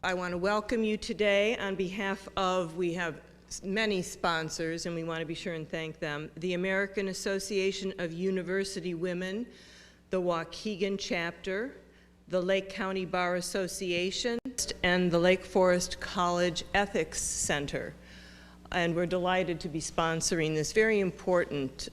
I want to welcome you today on behalf of, we have many sponsors and we want to be sure and thank them, the American Association of University Women, the Waukegan chapter, the Lake County Bar Association, and the Lake Forest College Ethics Center. And we're delighted to be sponsoring this very important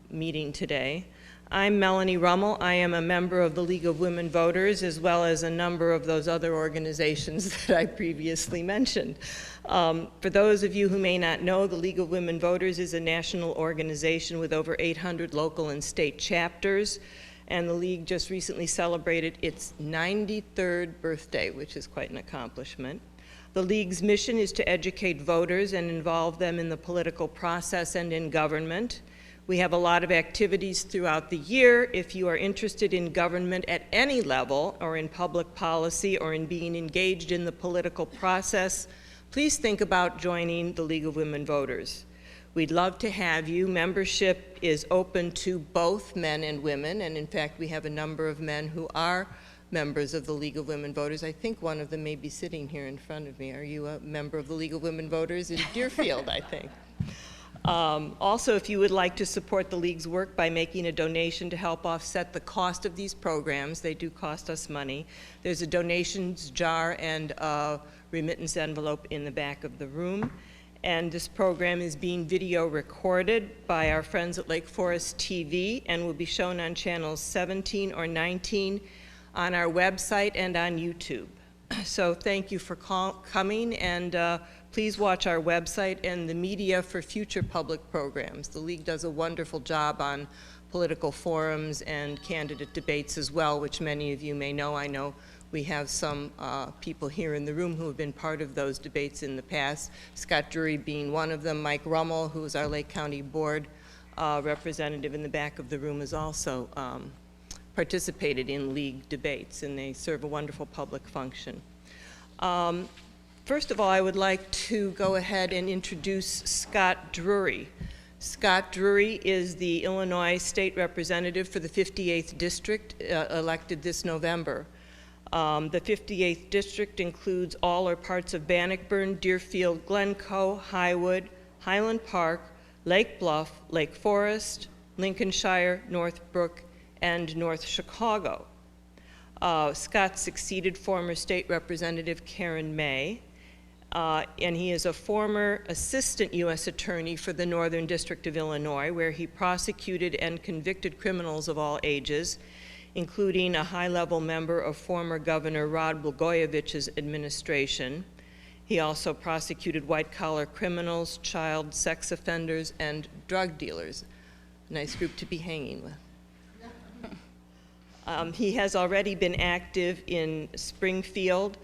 meeting today. I'm Melanie Rummel. I am a member of the League of Women Voters, as well as a number of those other organizations that I previously mentioned. For those of you who may not know, the League of Women Voters is a national organization with over 800 local and state chapters, and the League just recently celebrated its 93rd birthday, which is quite an accomplishment. The League's mission is to educate voters and involve them in the political process and in government. We have a lot of activities throughout the year. If you are interested in government at any level, or in public policy, or in being engaged in the political process, please think about joining the League of Women Voters. We'd love to have you. Membership is open to both men and women, and in fact, we have a number of men who are members of the League of Women Voters. I think one of them may be sitting here in front of me. Are you a member of the League of Women Voters in Deerfield, I think? Also, if you would like to support the League's work by making a donation to help offset the cost of these programs, they do cost us money, there's a donations jar and a remittance envelope in the back of the room. And this program is being video recorded by our friends at Lake Forest TV and will be shown on channels 17 or 19 on our website and on YouTube. So thank you for coming, and please watch our website and the media for future public programs. The League does a wonderful job on political forums and candidate debates as well, which many of you may know. I know we have some people here in the room who have been part of those debates in the past, Scott Drury being one of them. Mike Rummel, who is our Lake County Board representative in the back of the room, is also participated in League debates, and they serve a wonderful public function. First of all, I would like to go ahead and introduce Scott Drury. Scott Drury is the Illinois State Representative for the 58th District, elected this November. The 58th District includes all or parts of Bannockburn, Deerfield, Glencoe, Highwood, Highland Park, Lake Bluff, Lake Forest, Lincolnshire, Northbrook, and North Chicago. Scott succeeded former State Representative Karen May, and he is a former Assistant U.S. Attorney for the Northern District of Illinois, where he prosecuted and convicted criminals of all ages, including a high-level member of former Governor Rod Blagojevich's administration. He also prosecuted white-collar criminals, child sex offenders, and drug dealers. A nice group to be hanging with. He has already been active in Springfield,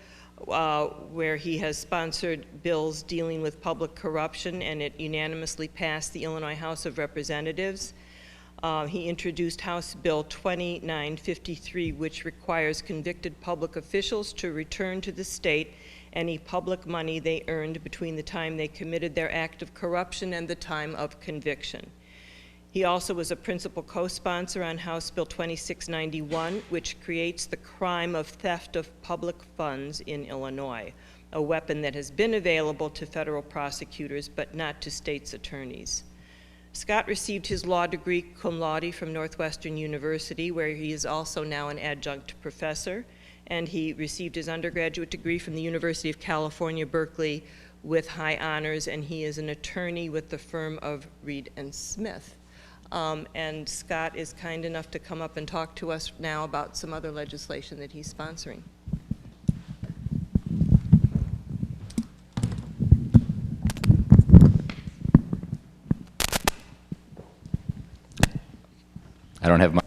where he has sponsored bills dealing with public corruption, and it unanimously passed the Illinois House of Representatives. He introduced House Bill 2953, which requires convicted public officials to return to the state any public money they earned between the time they committed their act of corruption and the time of conviction. He also was a principal co-sponsor on House Bill 2691, which creates the crime of theft of public funds in Illinois, a weapon that has been available to federal prosecutors but not to states' attorneys. Scott received his law degree cum laude from Northwestern University, where he is also now an adjunct professor, and he received his undergraduate degree from the University of California, Berkeley, with high honors, and he is an attorney with the firm of Reed and Smith. And Scott is kind enough to come up and talk to us now about some other legislation that he's sponsoring. I don't have my...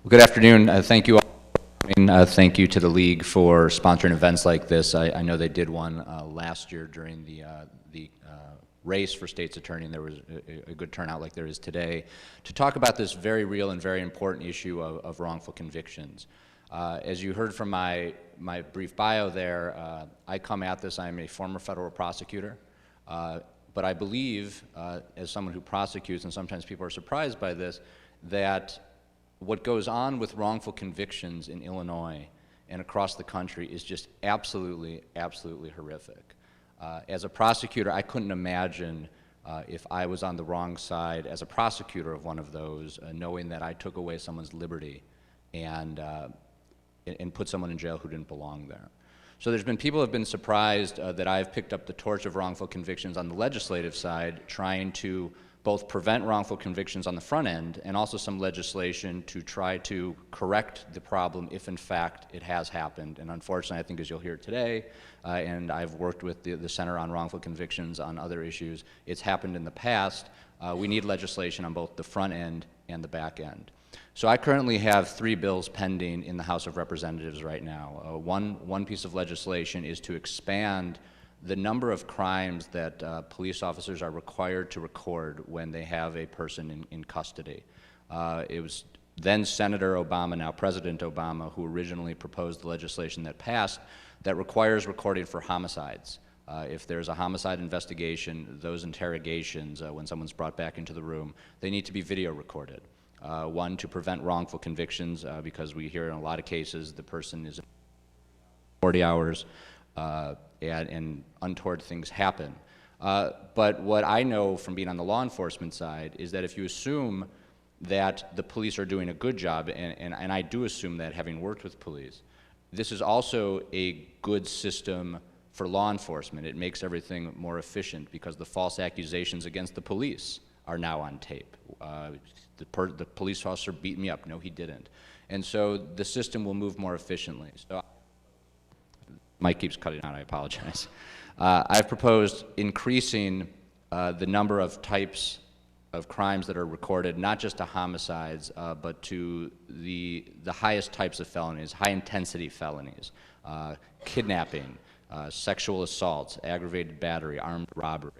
Good afternoon. Thank you all. Thank you to the League for sponsoring events like this. I know they did one last year during the race for state's attorney, and there was a good turnout like there is today, to talk about this very real and very important issue of wrongful convictions. As you heard from my brief bio there, I come at this, I'm a former federal prosecutor, but I believe, as someone who prosecutes, and sometimes people are surprised by this, that what goes on with wrongful convictions in Illinois and across the country is just absolutely, absolutely horrific. As a prosecutor, I couldn't imagine if I was on the wrong side as a prosecutor of one of those, knowing that I took away someone's liberty and put someone in jail who didn't belong there. So there's been people who have been surprised that I've picked up the torch of wrongful convictions on the legislative side, trying to both prevent wrongful convictions on the front end and also some legislation to try to correct the problem if in fact it has happened. And unfortunately, I think as you'll hear today, and I've worked with the Center on Wrongful Convictions on other issues, it's happened in the past. We need legislation on both the front end and the back end. So I currently have 3 bills pending in the House of Representatives right now. One piece of legislation is to expand the number of crimes that police officers are required to record when they have a person in custody. It was then Senator Obama, now President Obama, who originally proposed the legislation that passed that requires recording for homicides. If there's a homicide investigation, those interrogations, when someone's brought back into the room, they need to be video recorded. One, to prevent wrongful convictions, because we hear in a lot of cases the person is 40 hours, and untoward things happen. But what I know from being on the law enforcement side is that if you assume that the police are doing a good job, and I do assume that having worked with police, this is also a good system for law enforcement. It makes everything more efficient because the false accusations against the police are now on tape. The police officer beat me up. No, he didn't. And so the system will move more efficiently. So Mike keeps cutting out, I apologize. I've proposed increasing the number of types of crimes that are recorded, not just to homicides, but to the highest types of felonies, high-intensity felonies, kidnapping, sexual assaults, aggravated battery, armed robbery.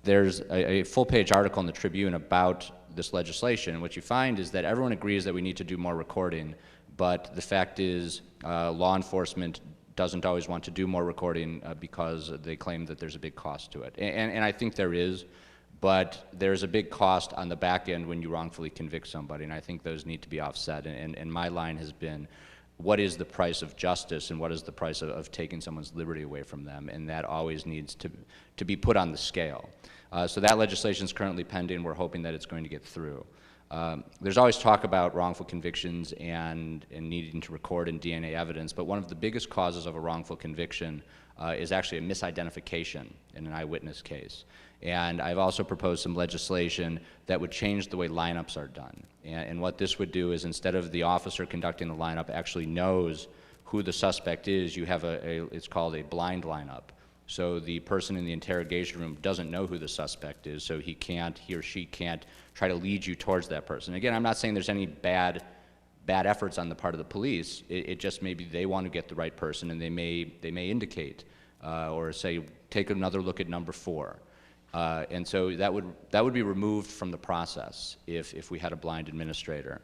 There's a full-page article in the Tribune about this legislation, and what you find is that everyone agrees that we need to do more recording, but the fact is law enforcement doesn't always want to do more recording because they claim that there's a big cost to it. And I think there is, but there's a big cost on the back end when you wrongfully convict somebody, and I think those need to be offset. And my line has been, what is the price of justice and what is the price of taking someone's liberty away from them? And that always needs to be put on the scale. So that legislation is currently pending. We're hoping that it's going to get through. There's always talk about wrongful convictions and needing to record in DNA evidence, but one of the biggest causes of a wrongful conviction is actually a misidentification in an eyewitness case. And I've also proposed some legislation that would change the way lineups are done. And what this would do is instead of the officer conducting the lineup actually knows who the suspect is, you have it's called a blind lineup. So the person in the interrogation room doesn't know who the suspect is, so he or she can't try to lead you towards that person. Again, I'm not saying there's any bad efforts on the part of the police. It just maybe they want to get the right person, and they may indicate or say, take another look at number 4. And so that would be removed from the process if we had a blind administrator.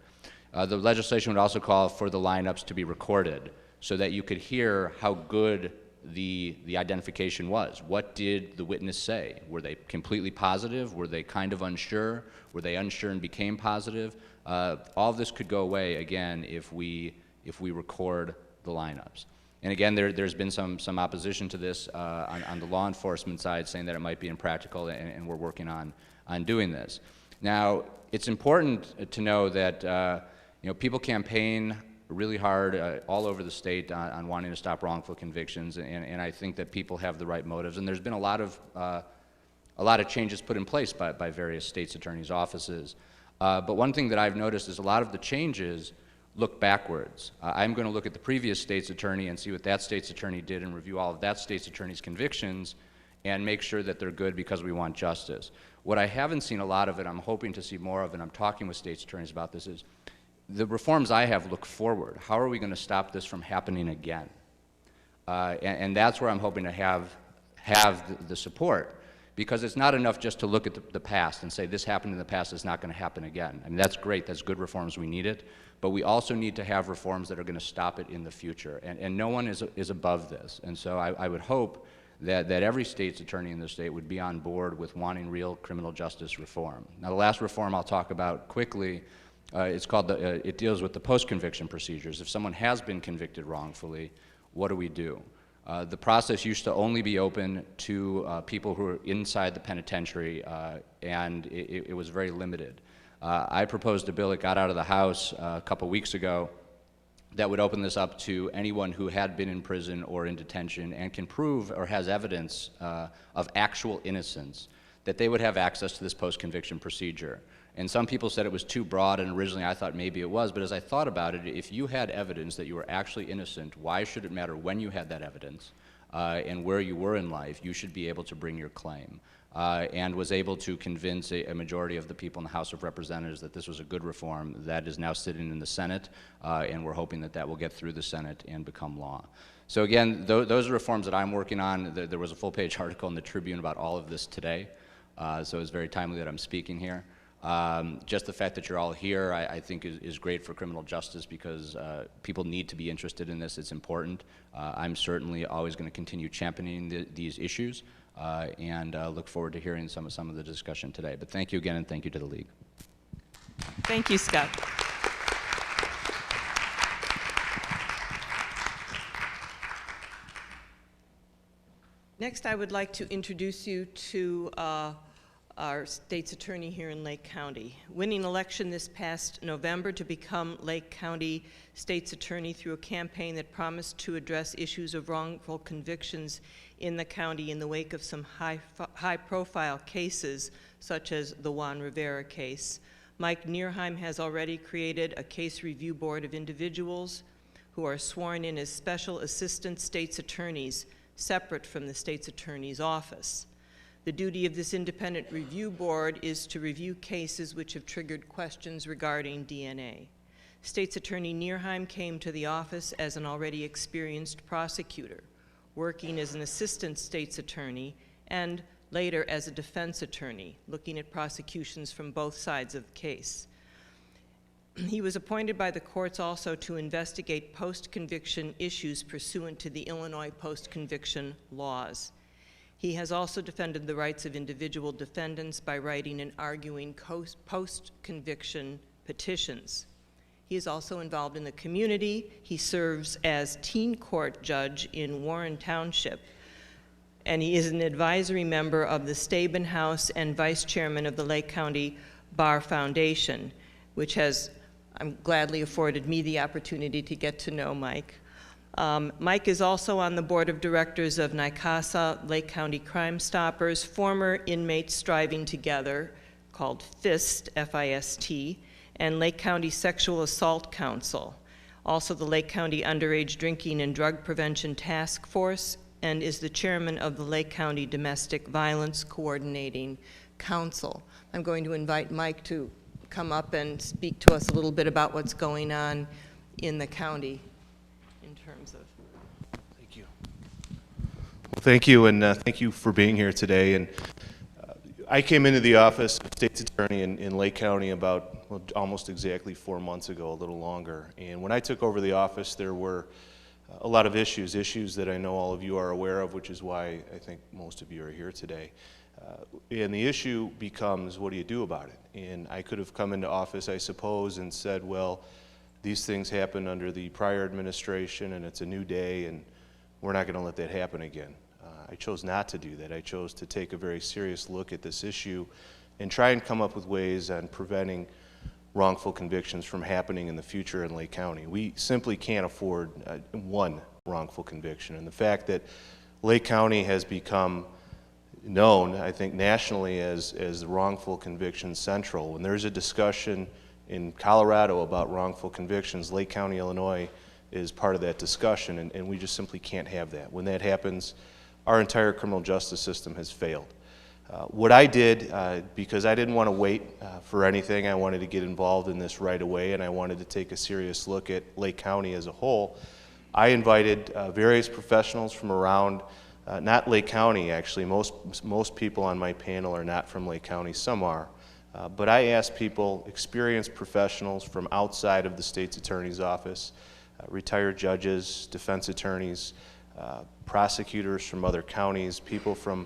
The legislation would also call for the lineups to be recorded so that you could hear how good the identification was. What did the witness say? Were they completely positive? Were they kind of unsure? Were they unsure and became positive? All of this could go away, again, if we record the lineups. And again, there's been some opposition to this on the law enforcement side, saying that it might be impractical, and we're working on doing this. Now, it's important to know that people campaign really hard all over the state on wanting to stop wrongful convictions, and I think that people have the right motives. And there's been a lot of changes put in place by various state's attorneys' offices. But one thing that I've noticed is a lot of the changes look backwards. I'm going to look at the previous state's attorney and see what that state's attorney did and review all of that state's attorney's convictions and make sure that they're good because we want justice. What I haven't seen a lot of, and I'm hoping to see more of, and I'm talking with state's attorneys about this, is the reforms I have look forward. How are we going to stop this from happening again? And that's where I'm hoping to have the support, because it's not enough just to look at the past and say this happened in the past, it's not going to happen again. I mean, that's great, that's good reforms, we need it, but we also need to have reforms that are going to stop it in the future, and no one is above this. And so I would hope that every state's attorney in the state would be on board with wanting real criminal justice reform. Now, the last reform I'll talk about quickly It's called it deals with the post-conviction procedures. If someone has been convicted wrongfully, what do we do? The process used to only be open to people who are inside the penitentiary, and it was very limited. I proposed a bill that got out of the House a couple weeks ago that would open this up to anyone who had been in prison or in detention and can prove or has evidence of actual innocence, that they would have access to this post-conviction procedure. And some people said it was too broad, and originally I thought maybe it was, but as I thought about it, if you had evidence that you were actually innocent, why should it matter when you had that evidence and where you were in life? You should be able to bring your claim. And was able to convince a majority of the people in the House of Representatives that this was a good reform that is now sitting in the Senate, and we're hoping that that will get through the Senate and become law. So again, those are reforms that I'm working on. There was a full-page article in the Tribune about all of this today, so it's very timely that I'm speaking here. Just the fact that you're all here, I think, is great for criminal justice because people need to be interested in this. It's important. I'm certainly always going to continue championing these issues, and look forward to hearing some of the discussion today. But thank you again, and thank you to the League. Thank you, Scott. Next, I would like to introduce you to our state's attorney here in Lake County. Winning election this past November to become Lake County state's attorney through a campaign that promised to address issues of wrongful convictions in the county in the wake of some high-profile cases, such as the Juan Rivera case. Mike Nierheim has already created a case review board of individuals who are sworn in as special assistant state's attorneys, separate from the state's attorney's office. The duty of this independent review board is to review cases which have triggered questions regarding DNA. State's Attorney Nierheim came to the office as an already experienced prosecutor, working as an assistant state's attorney and later as a defense attorney, looking at prosecutions from both sides of the case. He was appointed by the courts also to investigate post-conviction issues pursuant to the Illinois post-conviction laws. He has also defended the rights of individual defendants by writing and arguing post-conviction petitions. He is also involved in the community. He serves as teen court judge in Warren Township, and he is an advisory member of the Staben House and vice chairman of the Lake County Bar Foundation, which has gladly afforded me the opportunity to get to know Mike. Mike is also on the board of directors of NICASA, Lake County Crime Stoppers, former Inmates Striving Together, called FIST, F-I-S-T, and Lake County Sexual Assault Council, also the Lake County Underage Drinking and Drug Prevention Task Force, and is the chairman of the Lake County Domestic Violence Coordinating Council. I'm going to invite Mike to come up and speak to us a little bit about what's going on in the county. Thank you. Well, thank you, and thank you for being here today. And I came into the office of state's attorney in Lake County about almost exactly 4 months ago, a little longer. And when I took over the office, there were a lot of issues that I know all of you are aware of, which is why I think most of you are here today. And the issue becomes, what do you do about it? And I could have come into office, I suppose, and said, well, these things happened under the prior administration, and it's a new day, and we're not going to let that happen again. I chose not to do that. I chose to take a very serious look at this issue and try and come up with ways on preventing wrongful convictions from happening in the future in Lake County. We simply can't afford one wrongful conviction. And the fact that Lake County has become known, I think, nationally as the wrongful conviction central. When there's a discussion in Colorado about wrongful convictions, Lake County, Illinois is part of that discussion, and we just simply can't have that. When that happens, our entire criminal justice system has failed. What I did, because I didn't want to wait for anything, I wanted to get involved in this right away, and I wanted to take a serious look at Lake County as a whole. I invited various professionals from around, not Lake County actually, most people on my panel are not from Lake County, some are. But I asked people, experienced professionals from outside of the state's attorney's office, retired judges, defense attorneys, prosecutors from other counties, people from,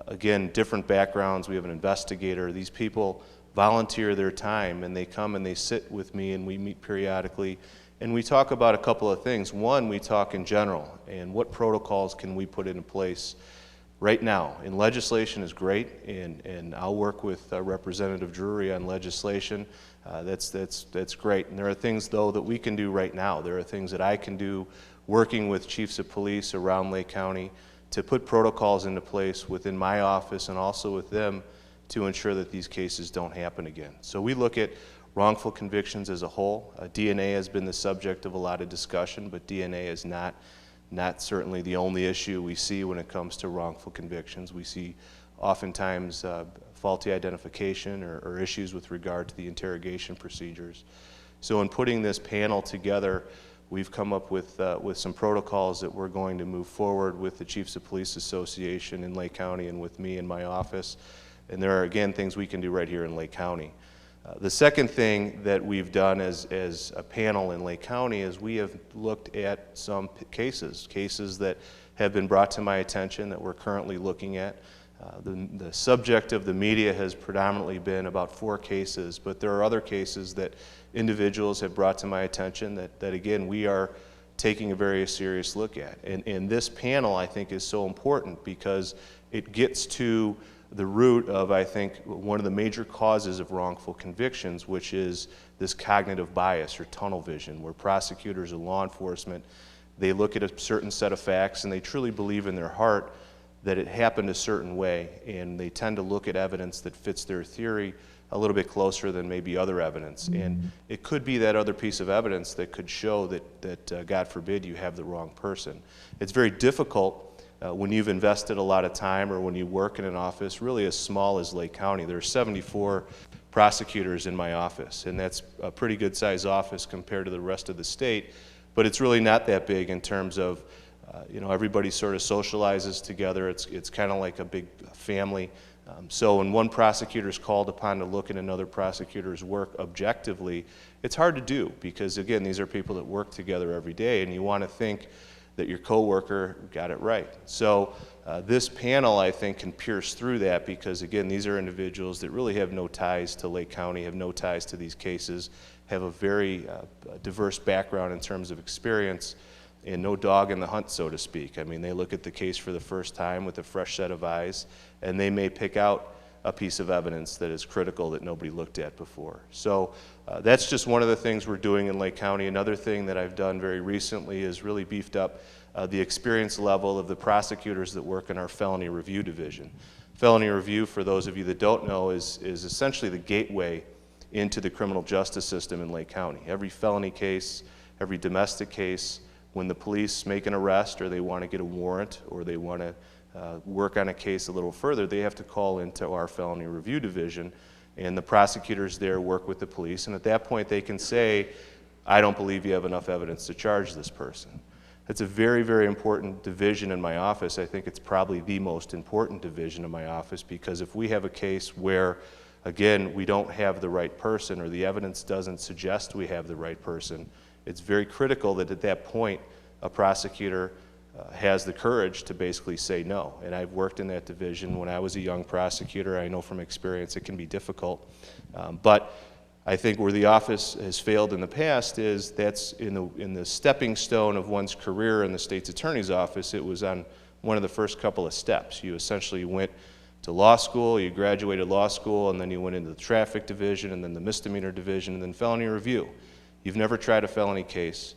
again, different backgrounds. We have an investigator. These people volunteer their time, and they come and they sit with me, and we meet periodically, and we talk about a couple of things. One, we talk in general, and what protocols can we put into place right now. And legislation is great, and I'll work with Representative Drury on legislation. That's great. And there are things, though, that we can do right now. There are things that I can do working with chiefs of police around Lake County to put protocols into place within my office and also with them to ensure that these cases don't happen again. So we look at wrongful convictions as a whole. DNA has been the subject of a lot of discussion, but DNA is not certainly the only issue we see when it comes to wrongful convictions. We see oftentimes faulty identification or issues with regard to the interrogation procedures. So in putting this panel together, we've come up with some protocols that we're going to move forward with the Chiefs of Police Association in Lake County and with me in my office. And there are, again, things we can do right here in Lake County. The second thing that we've done as a panel in Lake County is we have looked at some cases that have been brought to my attention that we're currently looking at. The subject of the media has predominantly been about 4 cases, but there are other cases that individuals have brought to my attention that again, we are taking a very serious look at. And this panel, I think, is so important because it gets to the root of, I think, one of the major causes of wrongful convictions, which is this cognitive bias or tunnel vision, where prosecutors and law enforcement, they look at a certain set of facts and they truly believe in their heart that it happened a certain way, and they tend to look at evidence that fits their theory a little bit closer than maybe other evidence. And it could be that other piece of evidence that could show that God forbid, you have the wrong person. It's very difficult when you've invested a lot of time or when you work in an office really as small as Lake County. There are 74 prosecutors in my office, and that's a pretty good size office compared to the rest of the state, but it's really not that big in terms of everybody sort of socializes together. It's kind of like a big family. So when one prosecutor is called upon to look at another prosecutor's work objectively, it's hard to do because, again, these are people that work together every day, and you want to think that your coworker got it right. So this panel, I think, can pierce through that because, again, these are individuals that really have no ties to Lake County, have no ties to these cases, have a very diverse background in terms of experience, and no dog in the hunt, so to speak. I mean, they look at the case for the first time with a fresh set of eyes, and they may pick out a piece of evidence that is critical that nobody looked at before. So that's just one of the things we're doing in Lake County. Another thing that I've done very recently is really beefed up the experience level of the prosecutors that work in our felony review division. Felony review, for those of you that don't know, is essentially the gateway into the criminal justice system in Lake County. Every felony case, every domestic case, when the police make an arrest or they want to get a warrant or they want to work on a case a little further, they have to call into our felony review division, and the prosecutors there work with the police, and at that point they can say, I don't believe you have enough evidence to charge this person. It's a very, very important division in my office. I think it's probably the most important division in my office because if we have a case where, again, we don't have the right person or the evidence doesn't suggest we have the right person, it's very critical that at that point a prosecutor has the courage to basically say no. And I've worked in that division when I was a young prosecutor. I know from experience it can be difficult. But I think where the office has failed in the past is that's in the stepping stone of one's career in the state's attorney's office. It was on one of the first couple of steps. You essentially went to law school, you graduated law school, and then you went into the traffic division, and then the misdemeanor division, and then felony review. You've never tried a felony case.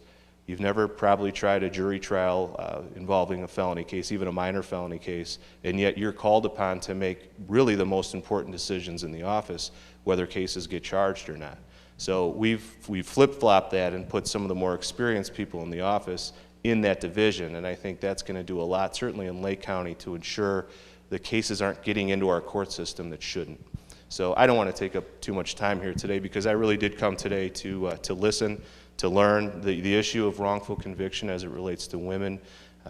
You've never probably tried a jury trial involving a felony case, even a minor felony case, and yet you're called upon to make really the most important decisions in the office, whether cases get charged or not. So we've flip-flopped that and put some of the more experienced people in the office in that division, and I think that's going to do a lot, certainly in Lake County, to ensure the cases aren't getting into our court system that shouldn't. So I don't want to take up too much time here today because I really did come today to listen, to learn. The issue of wrongful conviction as it relates to women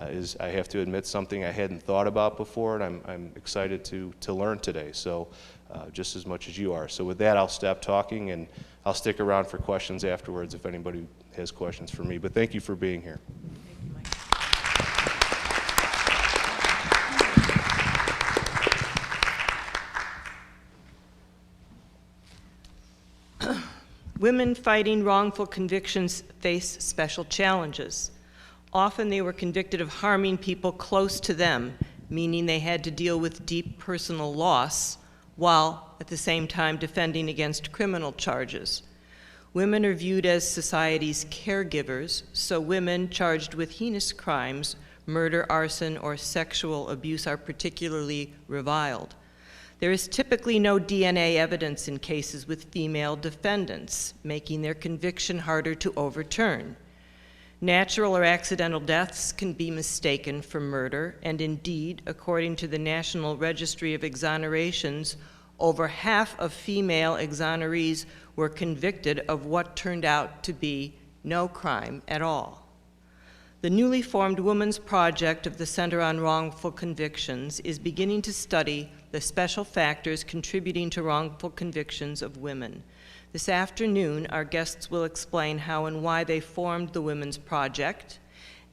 is, I have to admit, something I hadn't thought about before, and I'm excited to learn today, so just as much as you are. So with that, I'll stop talking, and I'll stick around for questions afterwards if anybody has questions for me. But thank you for being here. Women fighting wrongful convictions face special challenges. Often they were convicted of harming people close to them, meaning they had to deal with deep personal loss, while at the same time defending against criminal charges. Women are viewed as society's caregivers, so women charged with heinous crimes, murder, arson, or sexual abuse are particularly reviled. There is typically no DNA evidence in cases with female defendants, making their conviction harder to overturn. Natural or accidental deaths can be mistaken for murder, and indeed, according to the National Registry of Exonerations, over half of female exonerees were convicted of what turned out to be no crime at all. The newly formed Women's Project of the Center on Wrongful Convictions is beginning to study the special factors contributing to wrongful convictions of women. This afternoon, our guests will explain how and why they formed the Women's Project,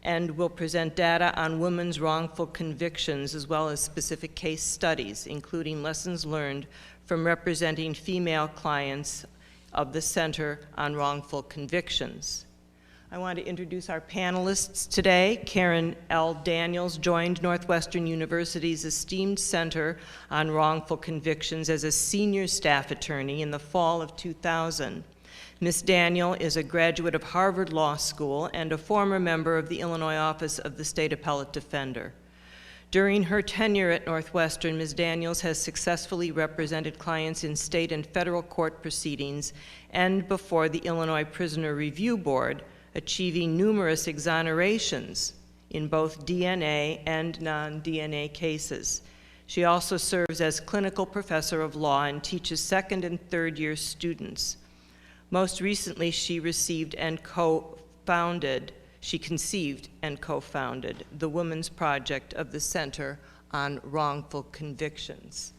and will present data on women's wrongful convictions as well as specific case studies, including lessons learned from representing female clients of the Center on Wrongful Convictions. I want to introduce our panelists today. Karen L. Daniels joined Northwestern University's esteemed Center on Wrongful Convictions as a senior staff attorney in the fall of 2000. Ms. Daniel is a graduate of Harvard Law School and a former member of the Illinois Office of the State Appellate Defender. During her tenure at Northwestern, Ms. Daniels has successfully represented clients in state and federal court proceedings and before the Illinois Prisoner Review Board, achieving numerous exonerations in both DNA and non-DNA cases. She also serves as clinical professor of law and teaches second and third year students. Most recently, she conceived and co-founded the Women's Project of the Center on Wrongful Convictions.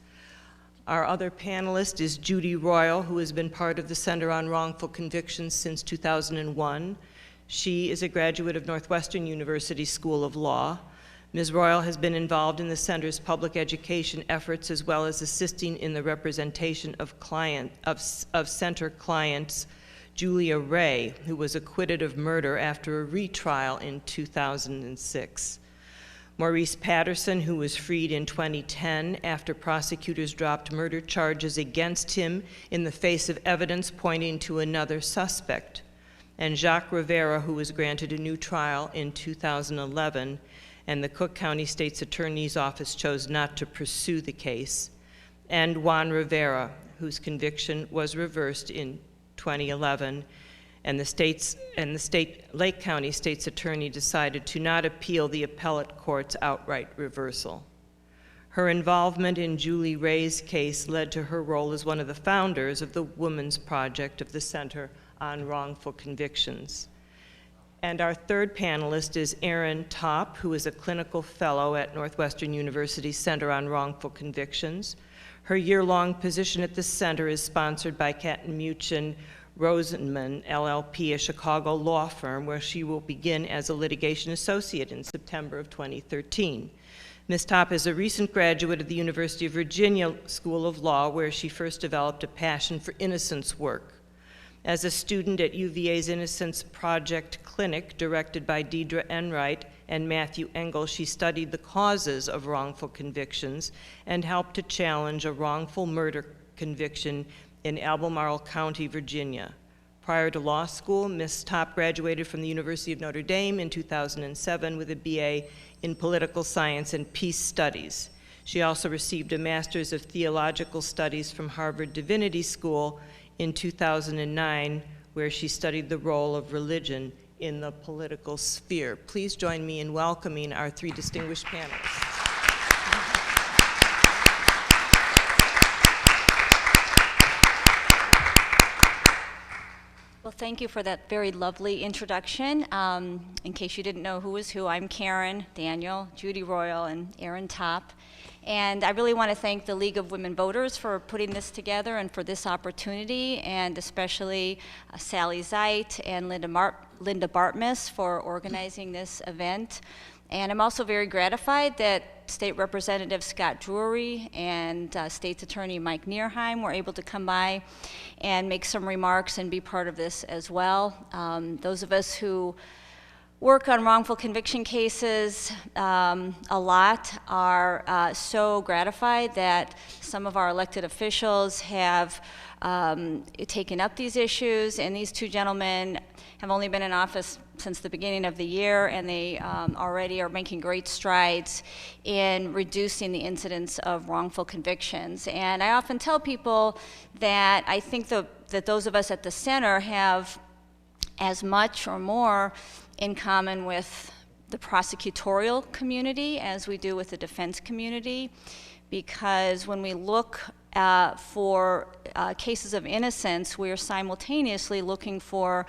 Our other panelist is Judy Royal, who has been part of the Center on Wrongful Convictions since 2001. She is a graduate of Northwestern University School of Law. Ms. Royal has been involved in the Center's public education efforts as well as assisting in the representation of Center clients Julia Ray, who was acquitted of murder after a retrial in 2006. Maurice Patterson, who was freed in 2010 after prosecutors dropped murder charges against him in the face of evidence pointing to another suspect. And Jacques Rivera, who was granted a new trial in 2011, and the Cook County State's Attorney's Office chose not to pursue the case. And Juan Rivera, whose conviction was reversed in 2011, and the Lake County State's Attorney decided to not appeal the appellate court's outright reversal. Her involvement in Julie Ray's case led to her role as one of the founders of the Women's Project of the Center on Wrongful Convictions. And our third panelist is Erin Topp, who is a clinical fellow at Northwestern University's Center on Wrongful Convictions. Her year-long position at the center is sponsored by Katten Muchin Rosenman, LLP, a Chicago law firm, where she will begin as a litigation associate in September of 2013. Ms. Topp is a recent graduate of the University of Virginia School of Law, where she first developed a passion for innocence work. As a student at UVA's Innocence Project Clinic, directed by Deidre Enright and Matthew Engel, she studied the causes of wrongful convictions and helped to challenge a wrongful murder conviction in Albemarle County, Virginia. Prior to law school, Ms. Topp graduated from the University of Notre Dame in 2007 with a BA in Political Science and Peace Studies. She also received a Master's of Theological Studies from Harvard Divinity School in 2009, where she studied the role of religion in the political sphere. Please join me in welcoming our three distinguished panelists. Well, thank you for that very lovely introduction. In case you didn't know who is who, I'm Karen Daniel, Judy Royal, and Erin Topp. And I really want to thank the League of Women Voters for putting this together and for this opportunity, and especially Sally Zeit and Linda Bartmus for organizing this event. And I'm also very gratified that State Representative Scott Drury and State's Attorney Mike Nierheim were able to come by and make some remarks and be part of this as well. Those of us who work on wrongful conviction cases a lot are so gratified that some of our elected officials have taken up these issues, and these two gentlemen have only been in office since the beginning of the year, and they already are making great strides in reducing the incidence of wrongful convictions. And I often tell people that I think that those of us at the center have as much or more in common with the prosecutorial community as we do with the defense community, because when we look for cases of innocence, we are simultaneously looking for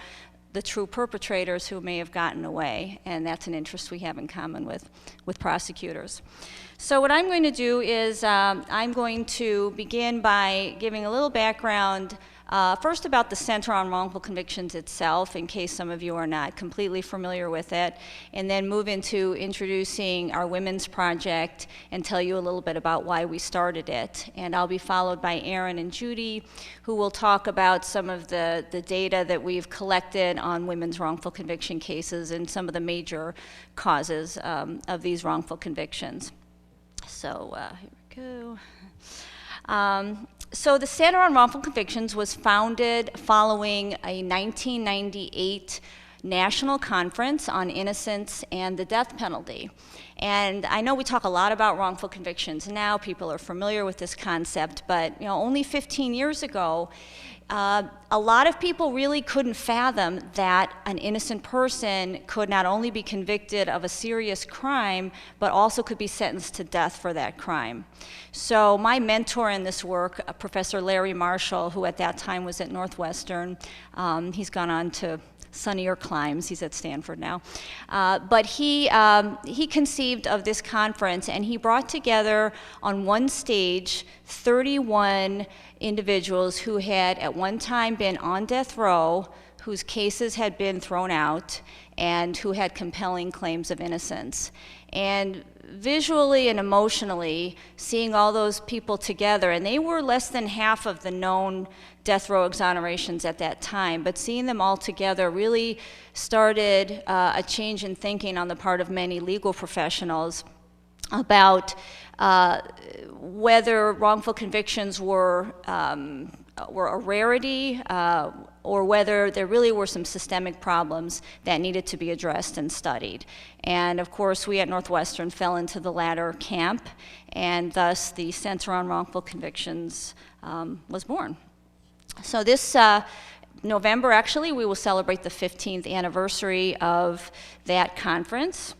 the true perpetrators who may have gotten away, and that's an interest we have in common with prosecutors. So what I'm going to do is I'm going to begin by giving a little background first about the Center on Wrongful Convictions itself, in case some of you are not completely familiar with it, and then move into introducing our Women's Project and tell you a little bit about why we started it. And I'll be followed by Erin and Judy, who will talk about some of the data that we've collected on women's wrongful conviction cases and some of the major causes of these wrongful convictions. So here we go. So the Center on Wrongful Convictions was founded following a 1998 national conference on innocence and the death penalty. And I know we talk a lot about wrongful convictions now, people are familiar with this concept, but only 15 years ago, a lot of people really couldn't fathom that an innocent person could not only be convicted of a serious crime, but also could be sentenced to death for that crime. So my mentor in this work, Professor Larry Marshall, who at that time was at Northwestern, he's gone on to sunnier climes, he's at Stanford now, but he conceived of this conference, and he brought together on one stage 31 individuals who had at one time been on death row, whose cases had been thrown out, and who had compelling claims of innocence. And visually and emotionally, seeing all those people together, and they were less than half of the known death row exonerations at that time, but seeing them all together really started a change in thinking on the part of many legal professionals about whether wrongful convictions were a rarity or whether there really were some systemic problems that needed to be addressed and studied. And of course, we at Northwestern fell into the latter camp, and thus the Center on Wrongful Convictions was born. So this November, actually, we will celebrate the 15th anniversary of that conference.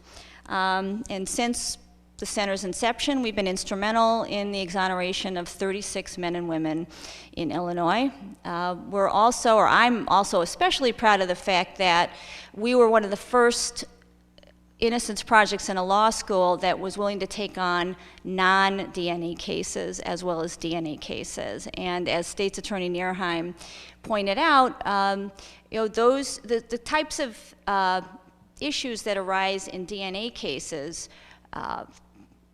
And since the center's inception, we've been instrumental in the exoneration of 36 men and women in Illinois. I'm also especially proud of the fact that we were one of the first innocence projects in a law school that was willing to take on non-DNA cases as well as DNA cases. And as State's Attorney Nierheim pointed out, the types of issues that arise in DNA cases,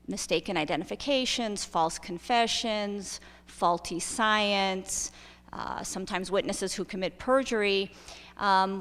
mistaken identifications, false confessions, faulty science, sometimes witnesses who commit perjury,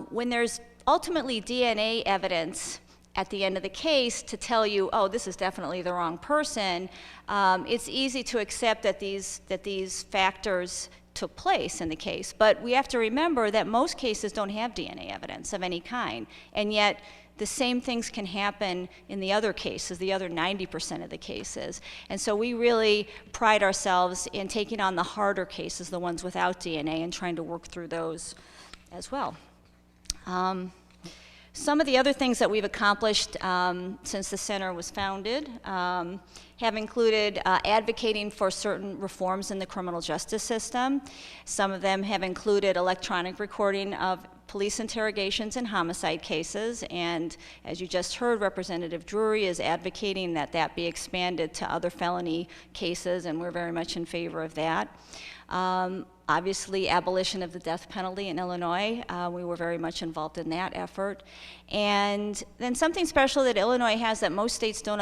when there's ultimately DNA evidence at the end of the case to tell you, oh, this is definitely the wrong person, it's easy to accept that these factors took place in the case. But we have to remember that most cases don't have DNA evidence of any kind, and yet the same things can happen in the other cases, the other 90% of the cases. And so we really pride ourselves in taking on the harder cases, the ones without DNA, and trying to work through those as well. Some of the other things that we've accomplished since the center was founded have included advocating for certain reforms in the criminal justice system. Some of them have included electronic recording of police interrogations in homicide cases, and as you just heard, Representative Drury is advocating that that be expanded to other felony cases, and we're very much in favor of that. Obviously, abolition of the death penalty in Illinois, we were very much involved in that effort. And then something special that Illinois has that most states don't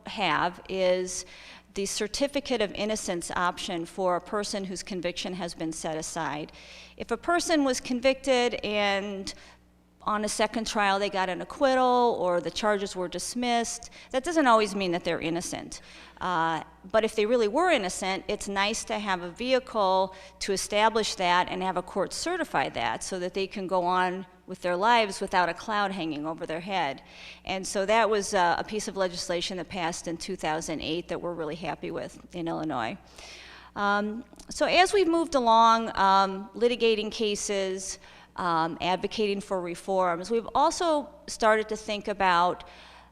have is the certificate of innocence option for a person whose conviction has been set aside. If a person was convicted and on a second trial they got an acquittal or the charges were dismissed, that doesn't always mean that they're innocent. But if they really were innocent, it's nice to have a vehicle to establish that and have a court certify that so that they can go on with their lives without a cloud hanging over their head. And so that was a piece of legislation that passed in 2008 that we're really happy with in Illinois. So as we've moved along, litigating cases, advocating for reforms, we've also started to think about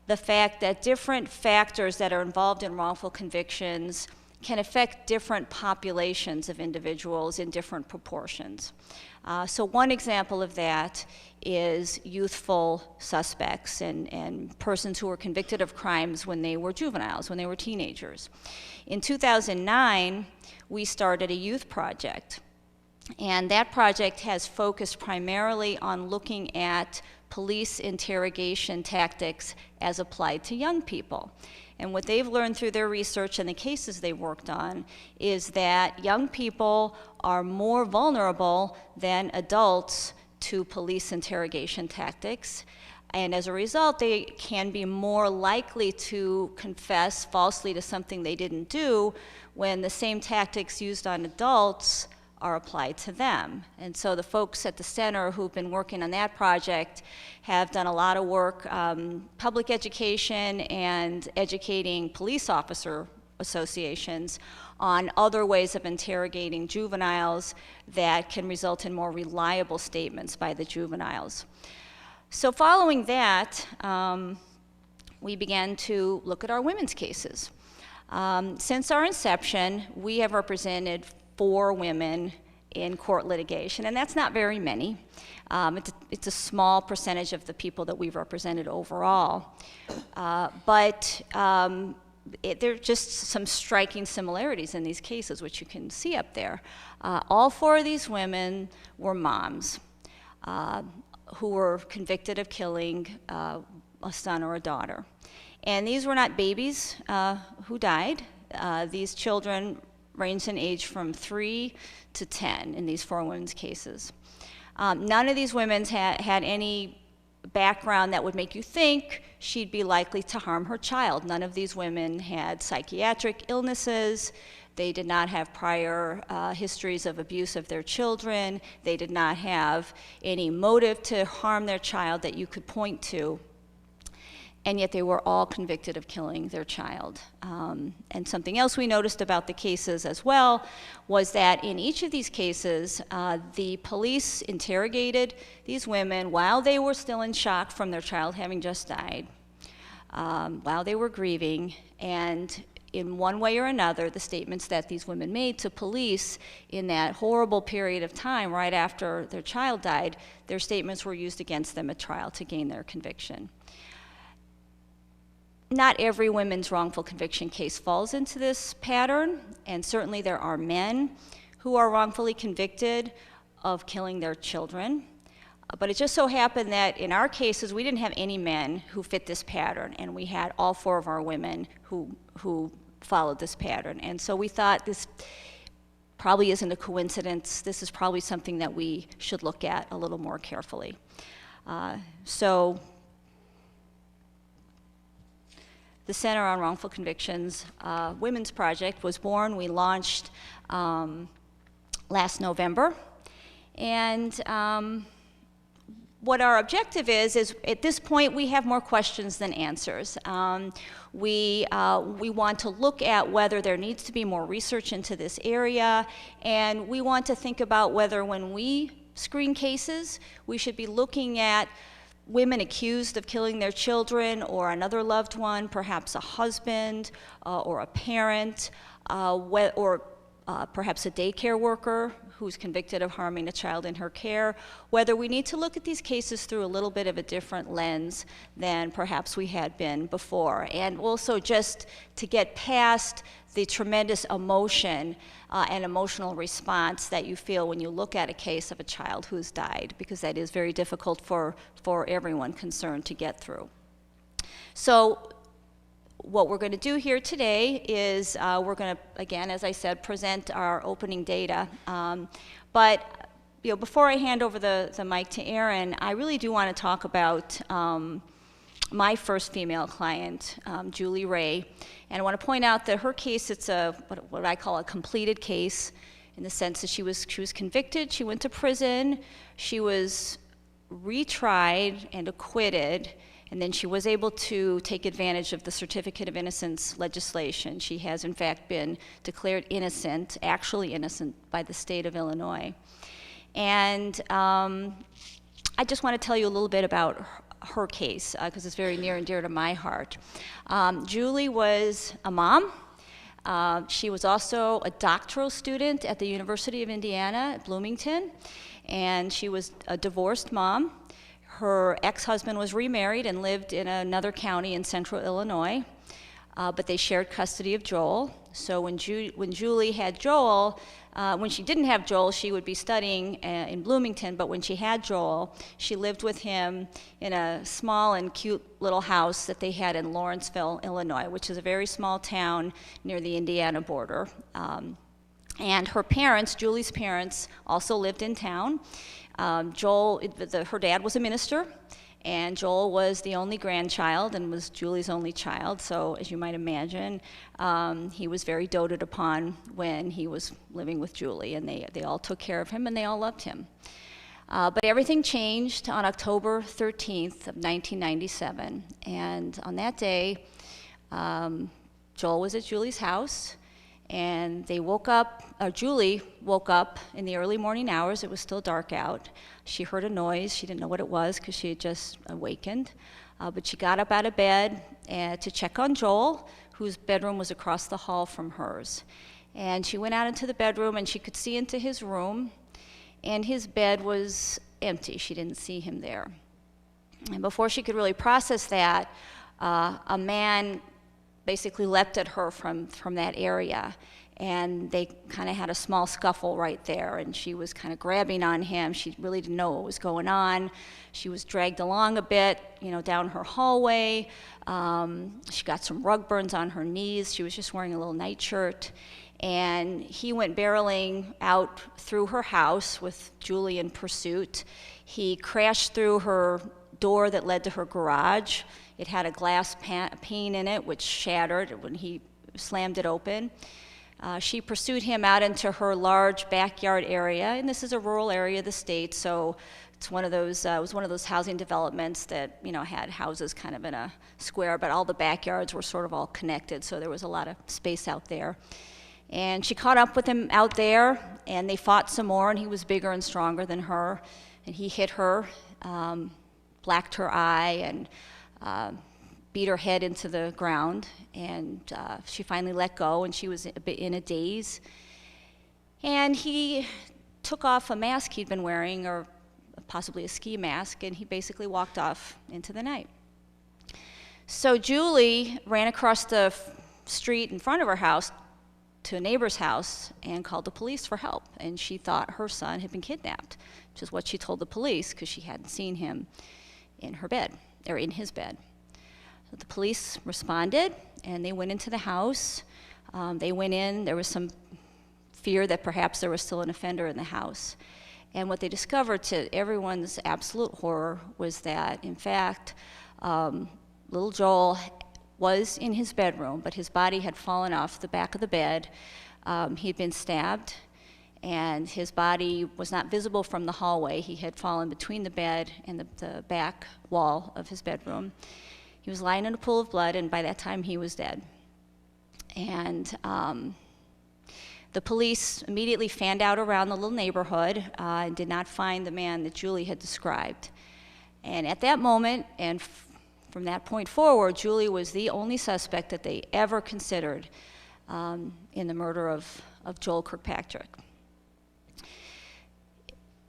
the fact that different factors that are involved in wrongful convictions can affect different populations of individuals in different proportions. So one example of that is youthful suspects and persons who were convicted of crimes when they were juveniles, when they were teenagers. In 2009, we started a youth project. And that project has focused primarily on looking at police interrogation tactics as applied to young people. And what they've learned through their research and the cases they worked on is that young people are more vulnerable than adults to police interrogation tactics. And as a result, they can be more likely to confess falsely to something they didn't do when the same tactics used on adults are applied to them. And so the folks at the center who've been working on that project have done a lot of work, public education and educating police officer associations on other ways of interrogating juveniles that can result in more reliable statements by the juveniles. So following that, we began to look at our women's cases. Since our inception, we have represented 4 women in court litigation, and that's not very many. It's a small percentage of the people that we've represented overall. But there are just some striking similarities in these cases, which you can see up there. All 4 of these women were moms who were convicted of killing a son or a daughter. And these were not babies who died. These children ranged in age from 3 to 10 in these 4 women's cases. None of these women had any background that would make you think she'd be likely to harm her child. None of these women had psychiatric illnesses. They did not have prior histories of abuse of their children. They did not have any motive to harm their child that you could point to. And yet they were all convicted of killing their child. And something else we noticed about the cases as well was that in each of these cases, the police interrogated these women while they were still in shock from their child having just died, while they were grieving, and in one way or another, the statements that these women made to police in that horrible period of time right after their child died, their statements were used against them at trial to gain their conviction. Not every women's wrongful conviction case falls into this pattern, and certainly there are men who are wrongfully convicted of killing their children. But it just so happened that in our cases, we didn't have any men who fit this pattern, and we had all 4 of our women who followed this pattern. And so we thought this probably isn't a coincidence. This is probably something that we should look at a little more carefully. The Center on Wrongful Convictions Women's Project was born. We launched last November. And what our objective is at this point we have more questions than answers. We want to look at whether there needs to be more research into this area, and we want to think about whether when we screen cases, we should be looking at women accused of killing their children or another loved one, perhaps a husband or a parent, or perhaps a daycare worker who's convicted of harming a child in her care, whether we need to look at these cases through a little bit of a different lens than perhaps we had been before. And also just to get past the tremendous emotion and emotional response that you feel when you look at a case of a child who's died, because that is very difficult for everyone concerned to get through. So what we're going to do here today is we're going to, again, as I said, present our opening data. But before I hand over the mic to Erin, I really do want to talk about my first female client, Judy Royal. And I want to point out that her case, it's what I call a completed case, in the sense that she was convicted, she went to prison, she was retried and acquitted, and then she was able to take advantage of the Certificate of Innocence legislation. She has, in fact, been declared innocent, actually innocent, by the state of Illinois. And I just want to tell you a little bit about her case, because it's very near and dear to my heart. Julie was a mom. She was also a doctoral student at the University of Indiana at Bloomington, and she was a divorced mom. Her ex-husband was remarried and lived in another county in central Illinois, but they shared custody of Joel. So when Julie had Joel, when she didn't have Joel, she would be studying in Bloomington, but when she had Joel, she lived with him in a small and cute little house that they had in Lawrenceville, Illinois, which is a very small town near the Indiana border. And her parents, Julie's parents, also lived in town. Her dad was a minister, and Joel was the only grandchild and was Julie's only child. So as you might imagine, he was very doted upon when he was living with Julie, and they all took care of him and they all loved him. But everything changed on October 13th of 1997. And on that day, Joel was at Julie's house, and they woke up, or Julie woke up in the early morning hours. It was still dark out. She heard a noise. She didn't know what it was because she had just awakened. But she got up out of bed to check on Joel, whose bedroom was across the hall from hers. And she went out into the bedroom, and she could see into his room, and his bed was empty. She didn't see him there. And before she could really process that, a man basically leapt at her from that area, and they kind of had a small scuffle right there, and she was kind of grabbing on him. She really didn't know what was going on. She was dragged along a bit, down her hallway. She got some rug burns on her knees. She was just wearing a little nightshirt, and he went barreling out through her house with Julie in pursuit. He crashed through her door that led to her garage. It had a glass pane in it, which shattered when he slammed it open. She pursued him out into her large backyard area, and this is a rural area of the state, so it's one of those. It was one of those housing developments that had houses kind of in a square, but all the backyards were sort of all connected, so there was a lot of space out there. And she caught up with him out there, and they fought some more, and he was bigger and stronger than her, and he hit her, blacked her eye, and beat her head into the ground, and she finally let go, and she was a bit in a daze. And he took off a mask he'd been wearing, or possibly a ski mask, and he basically walked off into the night. So Julie ran across the street in front of her house to a neighbor's house and called the police for help, and she thought her son had been kidnapped, which is what she told the police because she hadn't seen him in her bed, or in his bed. So the police responded, and they went into the house. They went in. There was some fear that perhaps there was still an offender in the house. And what they discovered, to everyone's absolute horror, was that, in fact, little Joel was in his bedroom, but his body had fallen off the back of the bed. He'd been stabbed, and his body was not visible from the hallway. He had fallen between the bed and the back wall of his bedroom. He was lying in a pool of blood, and by that time he was dead. And the police immediately fanned out around the little neighborhood and did not find the man that Julie had described. And at that moment, and from that point forward, Julie was the only suspect that they ever considered in the murder of Joel Kirkpatrick.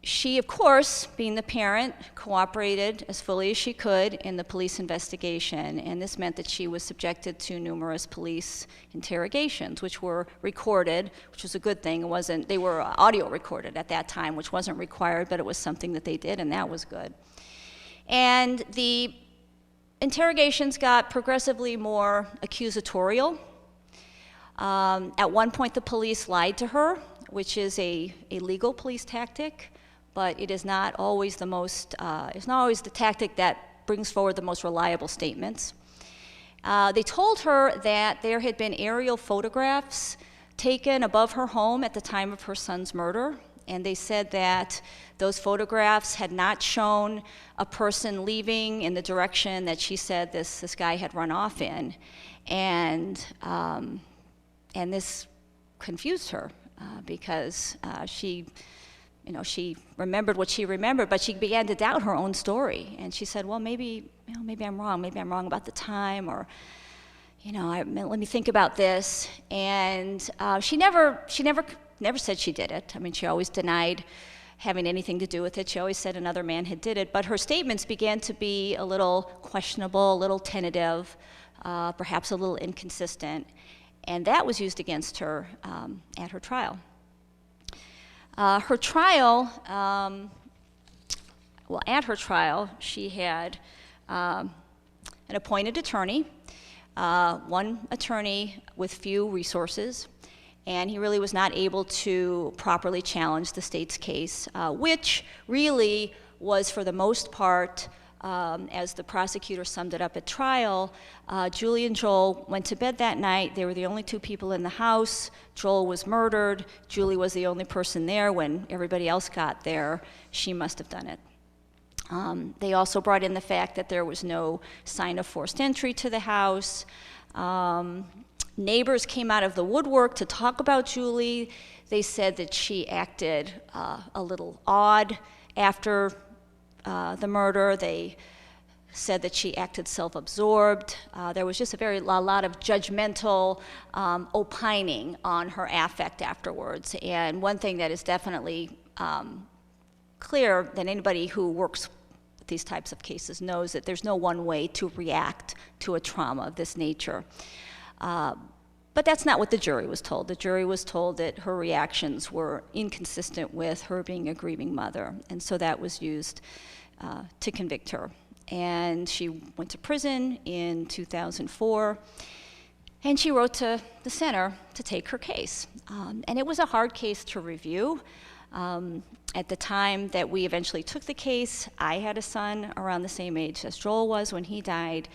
She, of course, being the parent, cooperated as fully as she could in the police investigation, and this meant that she was subjected to numerous police interrogations, which were recorded, which was a good thing. They were audio recorded at that time, which wasn't required, but it was something that they did, and that was good. And the interrogations got progressively more accusatorial. At one point, the police lied to her, which is a legal police tactic, but it is not always the most, it's not always the tactic that brings forward the most reliable statements. They told her that there had been aerial photographs taken above her home at the time of her son's murder, and they said that those photographs had not shown a person leaving in the direction that she said this guy had run off in, and this confused her because she remembered what she remembered, but she began to doubt her own story, and she said, well, maybe I'm wrong. Maybe I'm wrong about the time, or let me think about this. And she never said she did it. I mean, she always denied having anything to do with it. She always said another man had did it, but her statements began to be a little questionable, a little tentative, perhaps a little inconsistent, and that was used against her at her trial. At her trial, she had an appointed attorney, one attorney with few resources, and he really was not able to properly challenge the state's case, which really was, for the most part, as the prosecutor summed it up at trial, Julie and Joel went to bed that night. They were the only two people in the house. Joel was murdered. Julie was the only person there when everybody else got there. She must have done it. They also brought in the fact that there was no sign of forced entry to the house. Neighbors came out of the woodwork to talk about Julie. They said that she acted a little odd after the murder. They said that she acted self-absorbed. There was just a lot of judgmental opining on her affect afterwards. And one thing that is definitely clear that anybody who works with these types of cases knows that there's no one way to react to a trauma of this nature. But that's not what the jury was told. The jury was told that her reactions were inconsistent with her being a grieving mother, and so that was used to convict her. And she went to prison in 2004, and she wrote to the center to take her case. And it was a hard case to review. At the time that we eventually took the case, I had a son around the same age as Joel was when he died.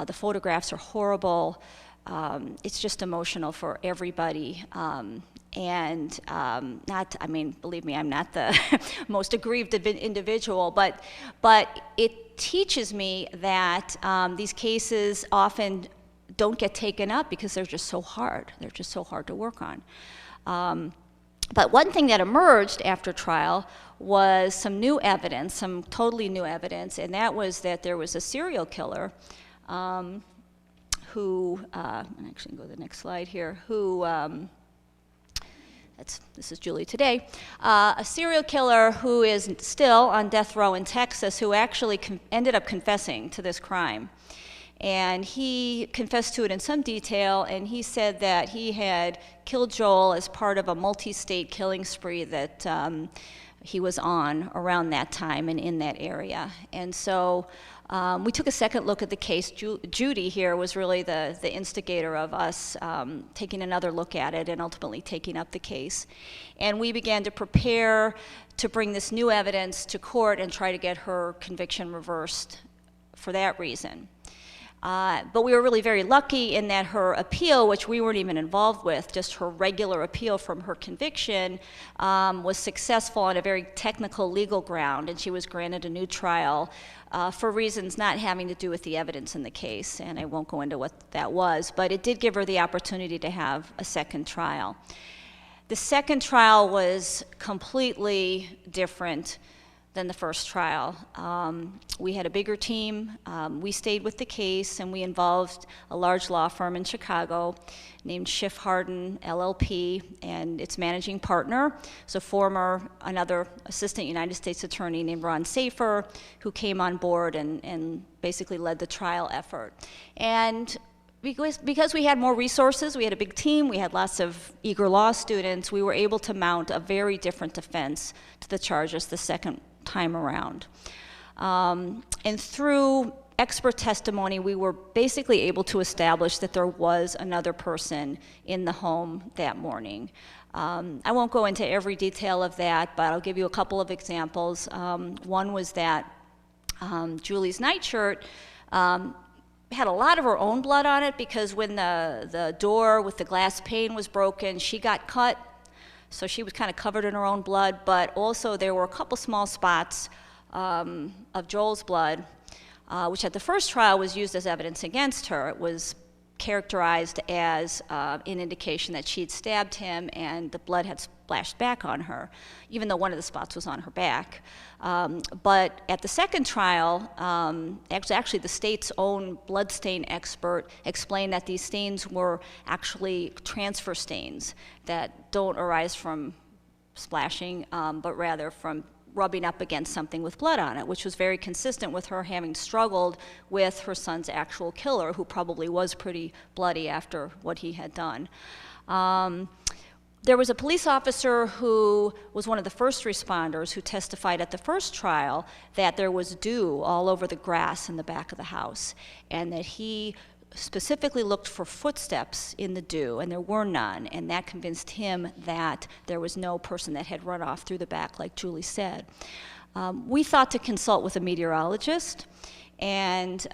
The photographs are horrible. It's just emotional for everybody. Believe me, I'm not the most aggrieved individual, but it teaches me that these cases often don't get taken up because they're just so hard. They're just so hard to work on. But one thing that emerged after trial was some new evidence, some totally new evidence, and that was that there was a serial killer who, and actually go to the next slide here, this is Julie today, a serial killer who is still on death row in Texas who actually ended up confessing to this crime. And he confessed to it in some detail, and he said that he had killed Joel as part of a multi-state killing spree that he was on around that time and in that area. And so we took a second look at the case. Judy here was really the instigator of us taking another look at it and ultimately taking up the case. And we began to prepare to bring this new evidence to court and try to get her conviction reversed for that reason. But we were really very lucky in that her appeal, which we weren't even involved with, just her regular appeal from her conviction, was successful on a very technical legal ground, and she was granted a new trial for reasons not having to do with the evidence in the case, and I won't go into what that was, but it did give her the opportunity to have a second trial. The second trial was completely different than the first trial. We had a bigger team. We stayed with the case, and we involved a large law firm in Chicago named Schiff Harden LLP, and its managing partner is another assistant United States attorney named Ron Safer, who came on board and basically led the trial effort. And because we had more resources, we had a big team, we had lots of eager law students, we were able to mount a very different defense to the charges the second time around. And through expert testimony, we were basically able to establish that there was another person in the home that morning. I won't go into every detail of that, but I'll give you a couple of examples. One was that Julie's nightshirt had a lot of her own blood on it, because when the door with the glass pane was broken, she got cut, so she was kind of covered in her own blood, but also there were a couple small spots of Joel's blood, which at the first trial was used as evidence against her. It was characterized as an indication that she'd stabbed him and the blood had splashed back on her, even though one of the spots was on her back. But at the second trial, actually the state's own bloodstain expert explained that these stains were actually transfer stains that don't arise from splashing, but rather from rubbing up against something with blood on it, which was very consistent with her having struggled with her son's actual killer, who probably was pretty bloody after what he had done. There was a police officer who was one of the first responders who testified at the first trial that there was dew all over the grass in the back of the house, and that he specifically looked for footsteps in the dew, and there were none, and that convinced him that there was no person that had run off through the back, like Julie said. We thought to consult with a meteorologist, and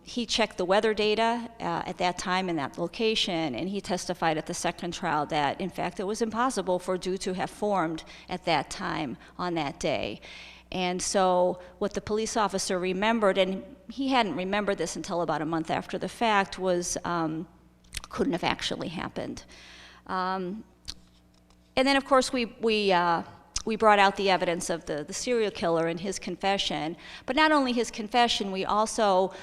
he checked the weather data at that time in that location, and he testified at the second trial that, in fact, it was impossible for dew to have formed at that time on that day. And so what the police officer remembered, and he hadn't remembered this until about a month after the fact, was couldn't have actually happened. And then, of course, we brought out the evidence of the serial killer and his confession. But not only his confession, we also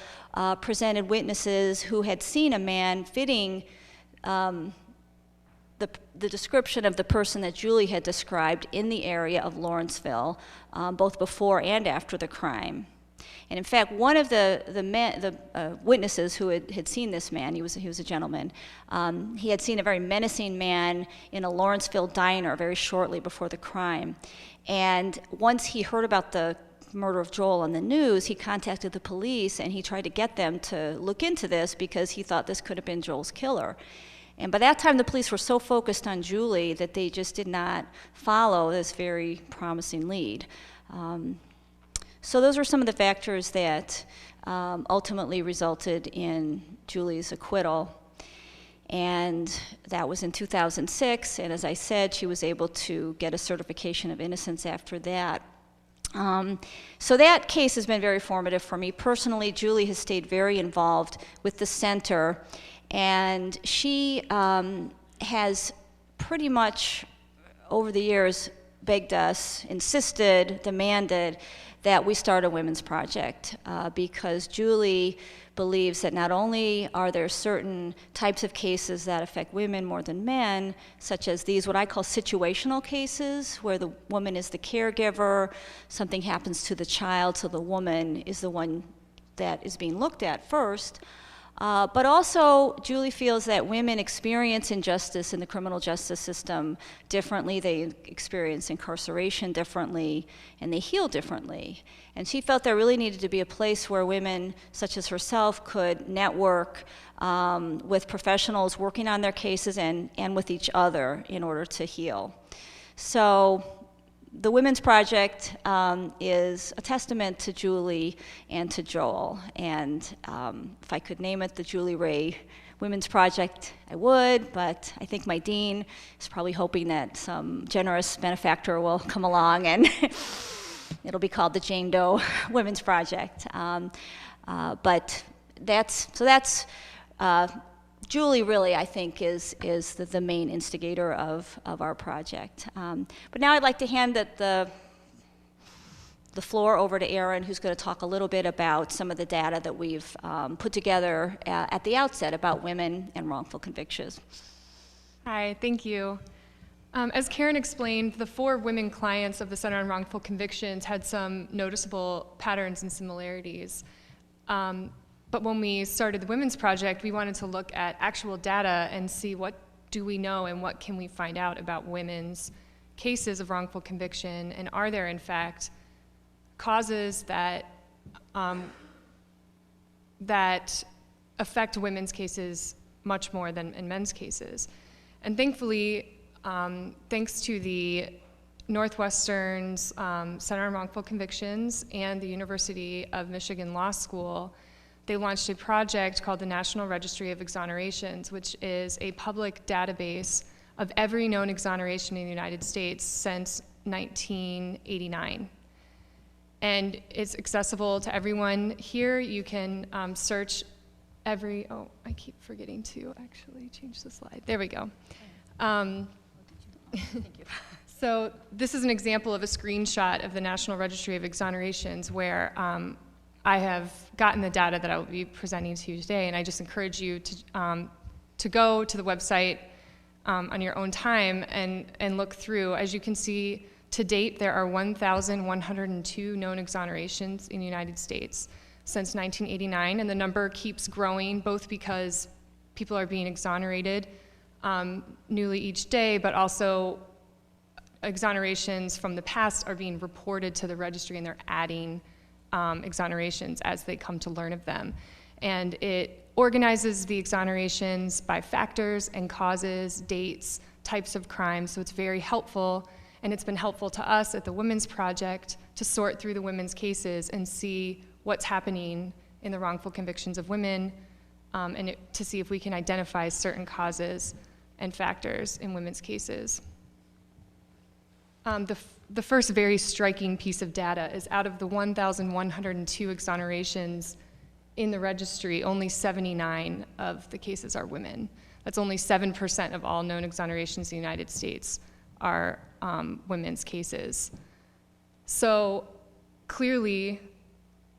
presented witnesses who had seen a man fitting the description of the person that Julie had described in the area of Lawrenceville, both before and after the crime. And in fact, one of the witnesses who had seen this man, he was a gentleman, he had seen a very menacing man in a Lawrenceville diner very shortly before the crime. And once he heard about the murder of Joel on the news, he contacted the police and he tried to get them to look into this because he thought this could have been Joel's killer. And by that time, the police were so focused on Julie that they just did not follow this very promising lead. So those were some of the factors that ultimately resulted in Julie's acquittal. And that was in 2006, and as I said, she was able to get a certification of innocence after that. So that case has been very formative for me. Personally, Julie has stayed very involved with the center, and she has pretty much, over the years, begged us, insisted, demanded that we start a women's project because Julie believes that not only are there certain types of cases that affect women more than men, such as these, what I call situational cases, where the woman is the caregiver, something happens to the child, so the woman is the one that is being looked at first. But also, Julie feels that women experience injustice in the criminal justice system differently. They experience incarceration differently, and they heal differently. And she felt there really needed to be a place where women, such as herself, could network with professionals working on their cases and with each other in order to heal. So the Women's Project is a testament to Julie and to Joel. And if I could name it the Julie Ray Women's Project, I would, but I think my dean is probably hoping that some generous benefactor will come along and it'll be called the Jane Doe Women's Project. But that's Julie really, I think, is the main instigator of our project. But now I'd like to hand the floor over to Erin, who's going to talk a little bit about some of the data that we've put together at the outset about women and wrongful convictions. Hi, thank you. As Karen explained, the 4 women clients of the Center on Wrongful Convictions had some noticeable patterns and similarities. But when we started the Women's Project, we wanted to look at actual data and see what do we know and what can we find out about women's cases of wrongful conviction, and are there, in fact, causes that that affect women's cases much more than in men's cases. And thankfully, thanks to the Northwestern's Center on Wrongful Convictions and the University of Michigan Law School, they launched a project called the National Registry of Exonerations, which is a public database of every known exoneration in the United States since 1989. And it's accessible to everyone here. You can search oh, I keep forgetting to actually change the slide. There we go. Thank you. So this is an example of a screenshot of the National Registry of Exonerations where I have gotten the data that I will be presenting to you today, and I just encourage you to go to the website on your own time and look through. As you can see, to date, there are 1,102 known exonerations in the United States since 1989, and the number keeps growing, both because people are being exonerated newly each day, but also exonerations from the past are being reported to the registry, and they're adding exonerations as they come to learn of them. And it organizes the exonerations by factors and causes, dates, types of crimes, so it's very helpful. And it's been helpful to us at the Women's Project to sort through the women's cases and see what's happening in the wrongful convictions of women, and to see if we can identify certain causes and factors in women's cases. The first very striking piece of data is out of the 1,102 exonerations in the registry, only 79 of the cases are women. That's only 7% of all known exonerations in the United States are women's cases. So clearly,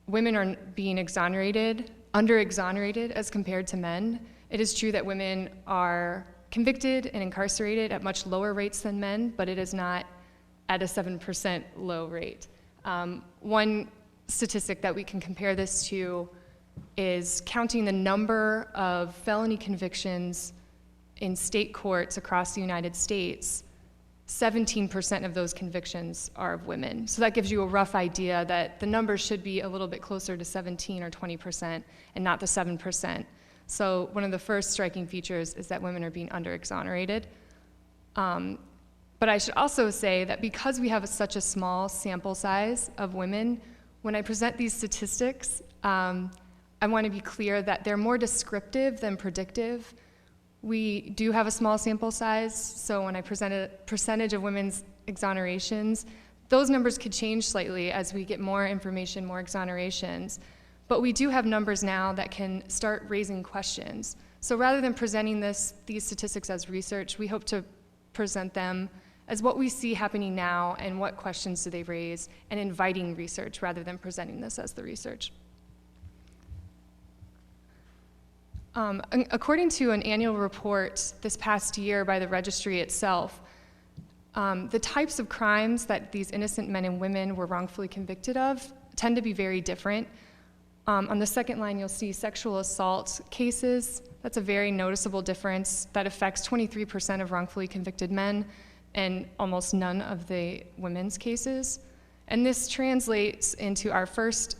women are being under-exonerated as compared to men. It is true that women are convicted and incarcerated at much lower rates than men, but it is not at a 7% low rate. One statistic that we can compare this to is counting the number of felony convictions in state courts across the United States. 17% of those convictions are of women. So that gives you a rough idea that the number should be a little bit closer to 17 or 20% and not the 7%. So one of the first striking features is that women are being under-exonerated. But I should also say that because we have such a small sample size of women, when I present these statistics, I want to be clear that they're more descriptive than predictive. We do have a small sample size, so when I present a percentage of women's exonerations, those numbers could change slightly as we get more information, more exonerations. But we do have numbers now that can start raising questions. So rather than presenting these statistics as research, we hope to present them as what we see happening now and what questions do they raise, and inviting research rather than presenting this as the research. According to an annual report this past year by the registry itself, the types of crimes that these innocent men and women were wrongfully convicted of tend to be very different. On the second line, you'll see sexual assault cases. That's a very noticeable difference that affects 23% of wrongfully convicted men and almost none of the women's cases. And this translates into our first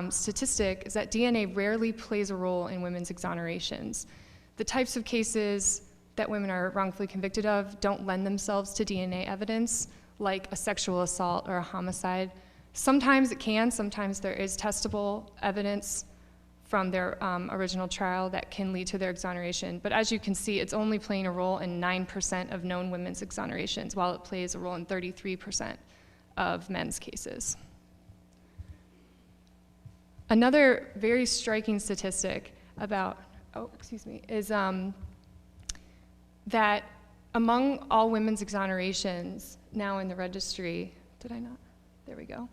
statistic, is that DNA rarely plays a role in women's exonerations. The types of cases that women are wrongfully convicted of don't lend themselves to DNA evidence, like a sexual assault or a homicide. Sometimes it can, sometimes there is testable evidence from their original trial that can lead to their exoneration. But as you can see, it's only playing a role in 9% of known women's exonerations, while it plays a role in 33% of men's cases. Another very striking statistic about, is that among all women's exonerations now in the registry, did I not? There we go.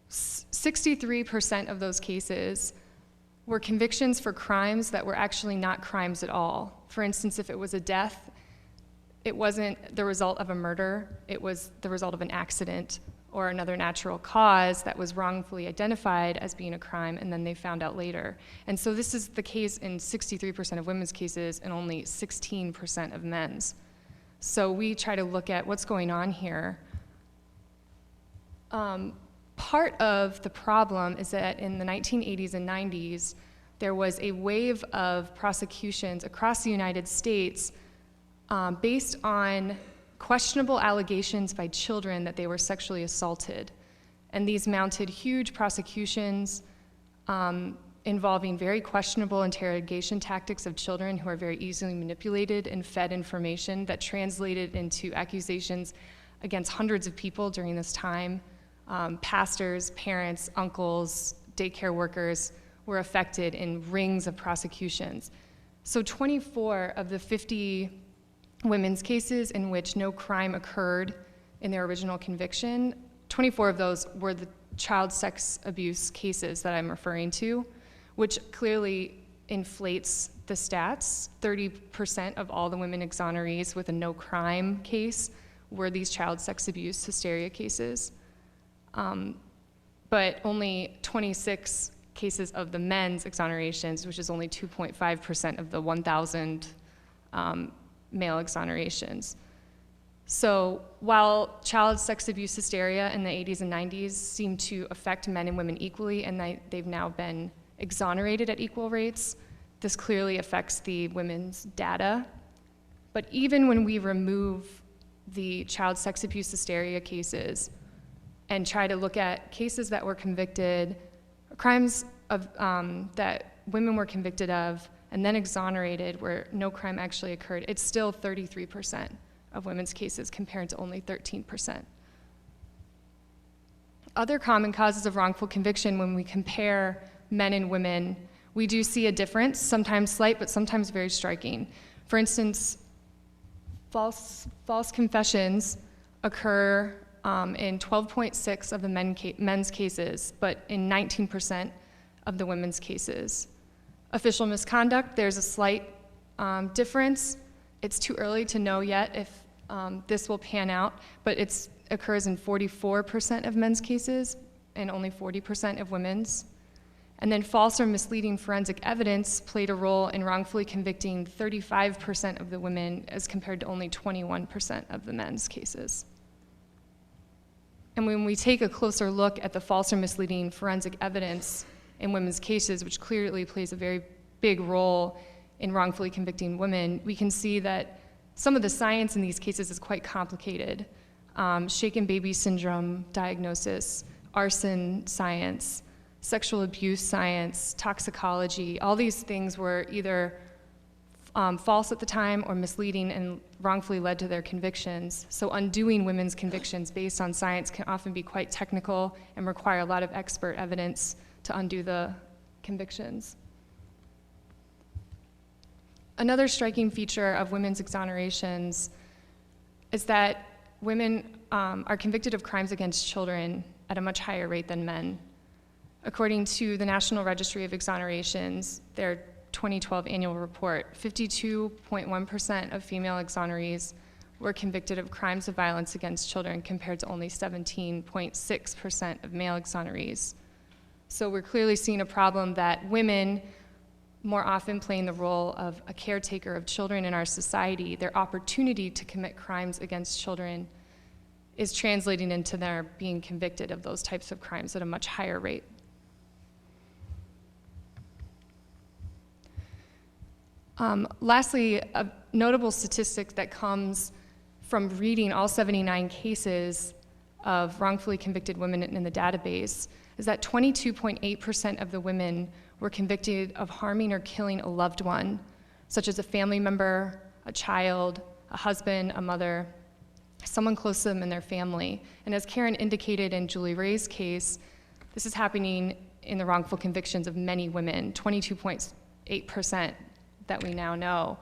63% of those cases were convictions for crimes that were actually not crimes at all. For instance, if it was a death, it wasn't the result of a murder, it was the result of an accident or another natural cause that was wrongfully identified as being a crime, and then they found out later. And so this is the case in 63% of women's cases and only 16% of men's. So we try to look at what's going on here. part of the problem is that in the 1980s and 90s, there was a wave of prosecutions across the United States based on questionable allegations by children that they were sexually assaulted. And these mounted huge prosecutions involving very questionable interrogation tactics of children who are very easily manipulated and fed information that translated into accusations against hundreds of people during this time. Pastors, parents, uncles, daycare workers were affected in rings of prosecutions. So 24 of the 50 women's cases in which no crime occurred in their original conviction, 24 of those were the child sex abuse cases that I'm referring to, which clearly inflates the stats. 30% of all the women exonerees with a no crime case were these child sex abuse hysteria cases. But only 26 cases of the men's exonerations, which is only 2.5% of the 1,000 male exonerations. So while child sex abuse hysteria in the 80s and 90s seemed to affect men and women equally, and they've now been exonerated at equal rates, this clearly affects the women's data. But even when we remove the child sex abuse hysteria cases and try to look at cases that were convicted, crimes of, that women were convicted of and then exonerated where no crime actually occurred, it's still 33% of women's cases compared to only 13%. Other common causes of wrongful conviction, when we compare men and women, we do see a difference, sometimes slight, but sometimes very striking. For instance, false confessions occur in 12.6 of the men's cases, but in 19% of the women's cases. Official misconduct, there's a slight difference. It's too early to know yet if this will pan out, but it occurs in 44% of men's cases and only 40% of women's. And then false or misleading forensic evidence played a role in wrongfully convicting 35% of the women as compared to only 21% of the men's cases. And when we take a closer look at the false or misleading forensic evidence in women's cases, which clearly plays a very big role in wrongfully convicting women, we can see that some of the science in these cases is quite complicated. Shaken baby syndrome diagnosis, arson science, sexual abuse science, toxicology, all these things were either false at the time or misleading and wrongfully led to their convictions. So undoing women's convictions based on science can often be quite technical and require a lot of expert evidence to undo the convictions. Another striking feature of women's exonerations is that women are convicted of crimes against children at a much higher rate than men. According to the National Registry of Exonerations, their 2012 annual report, 52.1% of female exonerees were convicted of crimes of violence against children compared to only 17.6% of male exonerees. So we're clearly seeing a problem that women, more often playing the role of a caretaker of children in our society, their opportunity to commit crimes against children is translating into their being convicted of those types of crimes at a much higher rate. Lastly, a notable statistic that comes from reading all 79 cases of wrongfully convicted women in the database is that 22.8% of the women were convicted of harming or killing a loved one, such as a family member, a child, a husband, a mother, someone close to them in their family. And as Karen indicated in Judy Royal's case, this is happening in the wrongful convictions of many women, 22.8% that we now know.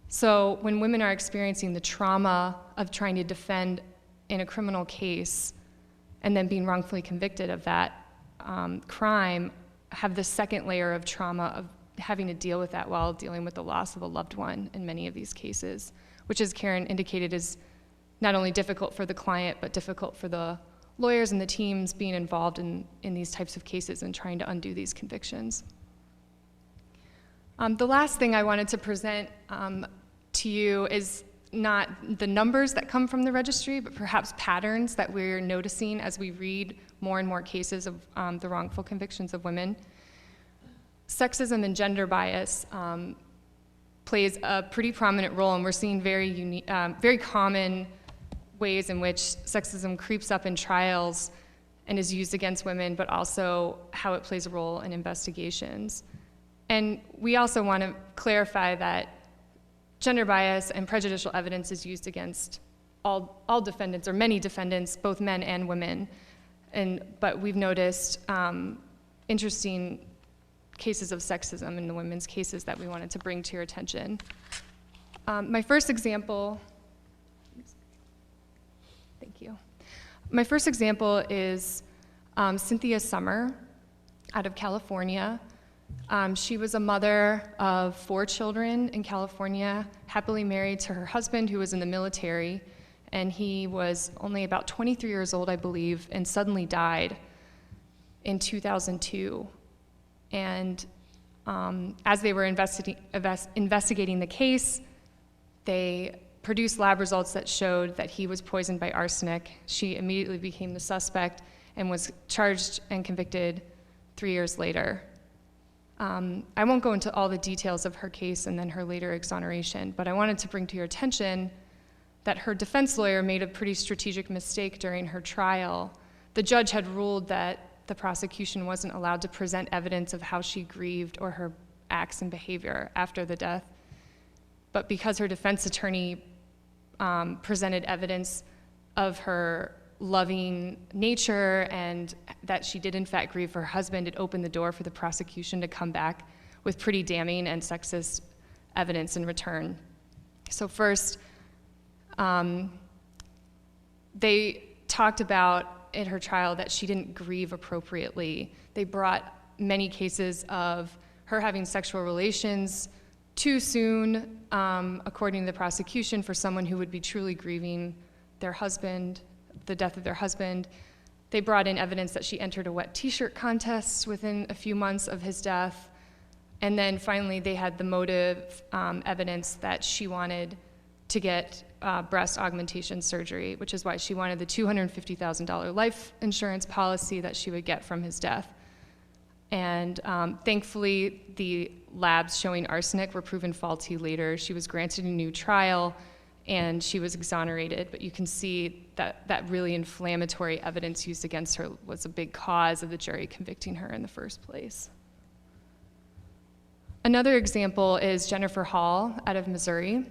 So when women are experiencing the trauma of trying to defend in a criminal case and then being wrongfully convicted of that crime, have the second layer of trauma of having to deal with that while dealing with the loss of a loved one in many of these cases, which, as Karen indicated, is not only difficult for the client, but difficult for the lawyers and the teams being involved in these types of cases and trying to undo these convictions. The last thing I wanted to present to you is not the numbers that come from the registry, but perhaps patterns that we're noticing as we read more and more cases of the wrongful convictions of women. Sexism and gender bias plays a pretty prominent role, and we're seeing very common ways in which sexism creeps up in trials and is used against women, but also how it plays a role in investigations. And we also want to clarify that gender bias and prejudicial evidence is used against all defendants, or many defendants, both men and women. But we've noticed interesting cases of sexism in the women's cases that we wanted to bring to your attention. My first example, thank you. My first example is Cynthia Summer out of California. She was a mother of 4 children in California, happily married to her husband, who was in the military, and he was only about 23 years old, I believe, and suddenly died in 2002. And as they were investigating the case, they produced lab results that showed that he was poisoned by arsenic. She immediately became the suspect and was charged and convicted 3 years later. I won't go into all the details of her case and then her later exoneration, but I wanted to bring to your attention that her defense lawyer made a pretty strategic mistake during her trial. The judge had ruled that the prosecution wasn't allowed to present evidence of how she grieved or her acts and behavior after the death. But because her defense attorney presented evidence of her loving nature and that she did in fact grieve for her husband, it opened the door for the prosecution to come back with pretty damning and sexist evidence in return. So first, they talked about in her trial that she didn't grieve appropriately. They brought many cases of her having sexual relations too soon, according to the prosecution, for someone who would be truly grieving their husband, the death of their husband. They brought in evidence that she entered a wet t-shirt contest within a few months of his death. And then finally, they had the motive evidence that she wanted to get breast augmentation surgery, which is why she wanted the $250,000 life insurance policy that she would get from his death. And thankfully, the labs showing arsenic were proven faulty later. She was granted a new trial, and she was exonerated. But you can see that that really inflammatory evidence used against her was a big cause of the jury convicting her in the first place. Another example is Jennifer Hall out of Missouri.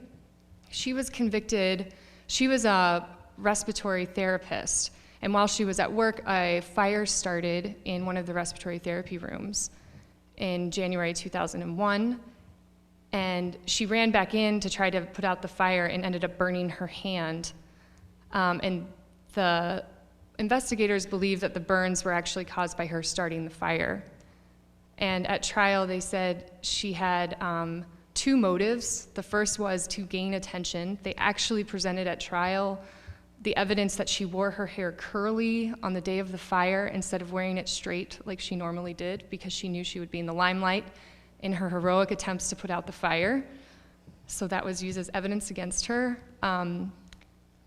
She was convicted. She was a respiratory therapist, and while she was at work, a fire started in one of the respiratory therapy rooms in January 2001, and she ran back in to try to put out the fire and ended up burning her hand. And the investigators believe that the burns were actually caused by her starting the fire. And at trial, they said she had 2 motives. The first was to gain attention. They actually presented at trial the evidence that she wore her hair curly on the day of the fire instead of wearing it straight like she normally did, because she knew she would be in the limelight in her heroic attempts to put out the fire. So that was used as evidence against her.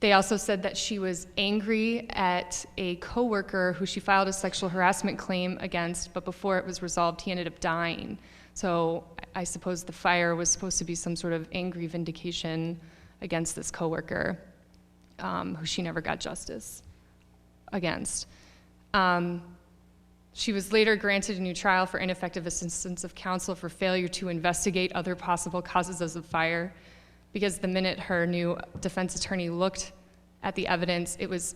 They also said that she was angry at a coworker who she filed a sexual harassment claim against, but before it was resolved, he ended up dying. So I suppose the fire was supposed to be some sort of angry vindication against this coworker, who she never got justice against. She was later granted a new trial for ineffective assistance of counsel for failure to investigate other possible causes of the fire, because the minute her new defense attorney looked at the evidence, it was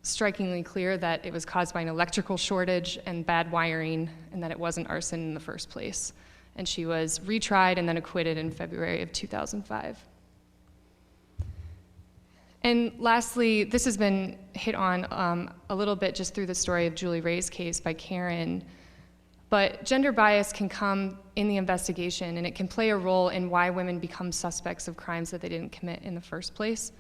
strikingly clear that it was caused by an electrical shortage and bad wiring, and that it wasn't arson in the first place. And she was retried and then acquitted in February of 2005. And lastly, this has been hit on a little bit just through the story of Julie Ray's case by Karen, but gender bias can come in the investigation, and it can play a role in why women become suspects of crimes that they didn't commit in the first place.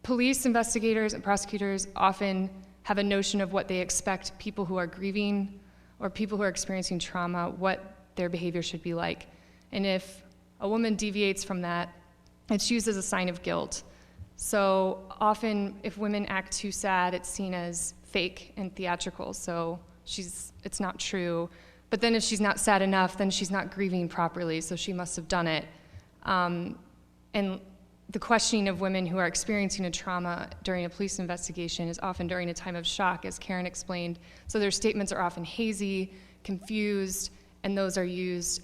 Police investigators and prosecutors often have a notion of what they expect people who are grieving or people who are experiencing trauma, what their behavior should be like. And if a woman deviates from that, it's used as a sign of guilt. So often, if women act too sad, it's seen as fake and theatrical, so it's not true. But then if she's not sad enough, then she's not grieving properly, so she must have done it. And the questioning of women who are experiencing a trauma during a police investigation is often during a time of shock, as Karen explained. So their statements are often hazy, confused, and those are used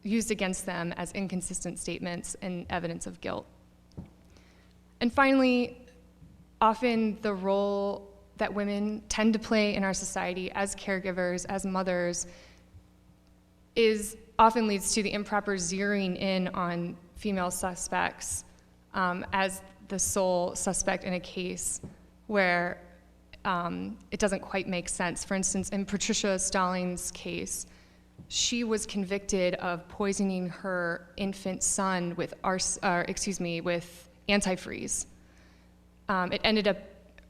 against them as inconsistent statements and evidence of guilt. And finally, often the role that women tend to play in our society as caregivers, as mothers, often leads to the improper zeroing in on female suspects as the sole suspect in a case where it doesn't quite make sense. For instance, in Patricia Stallings' case, she was convicted of poisoning her infant son with antifreeze.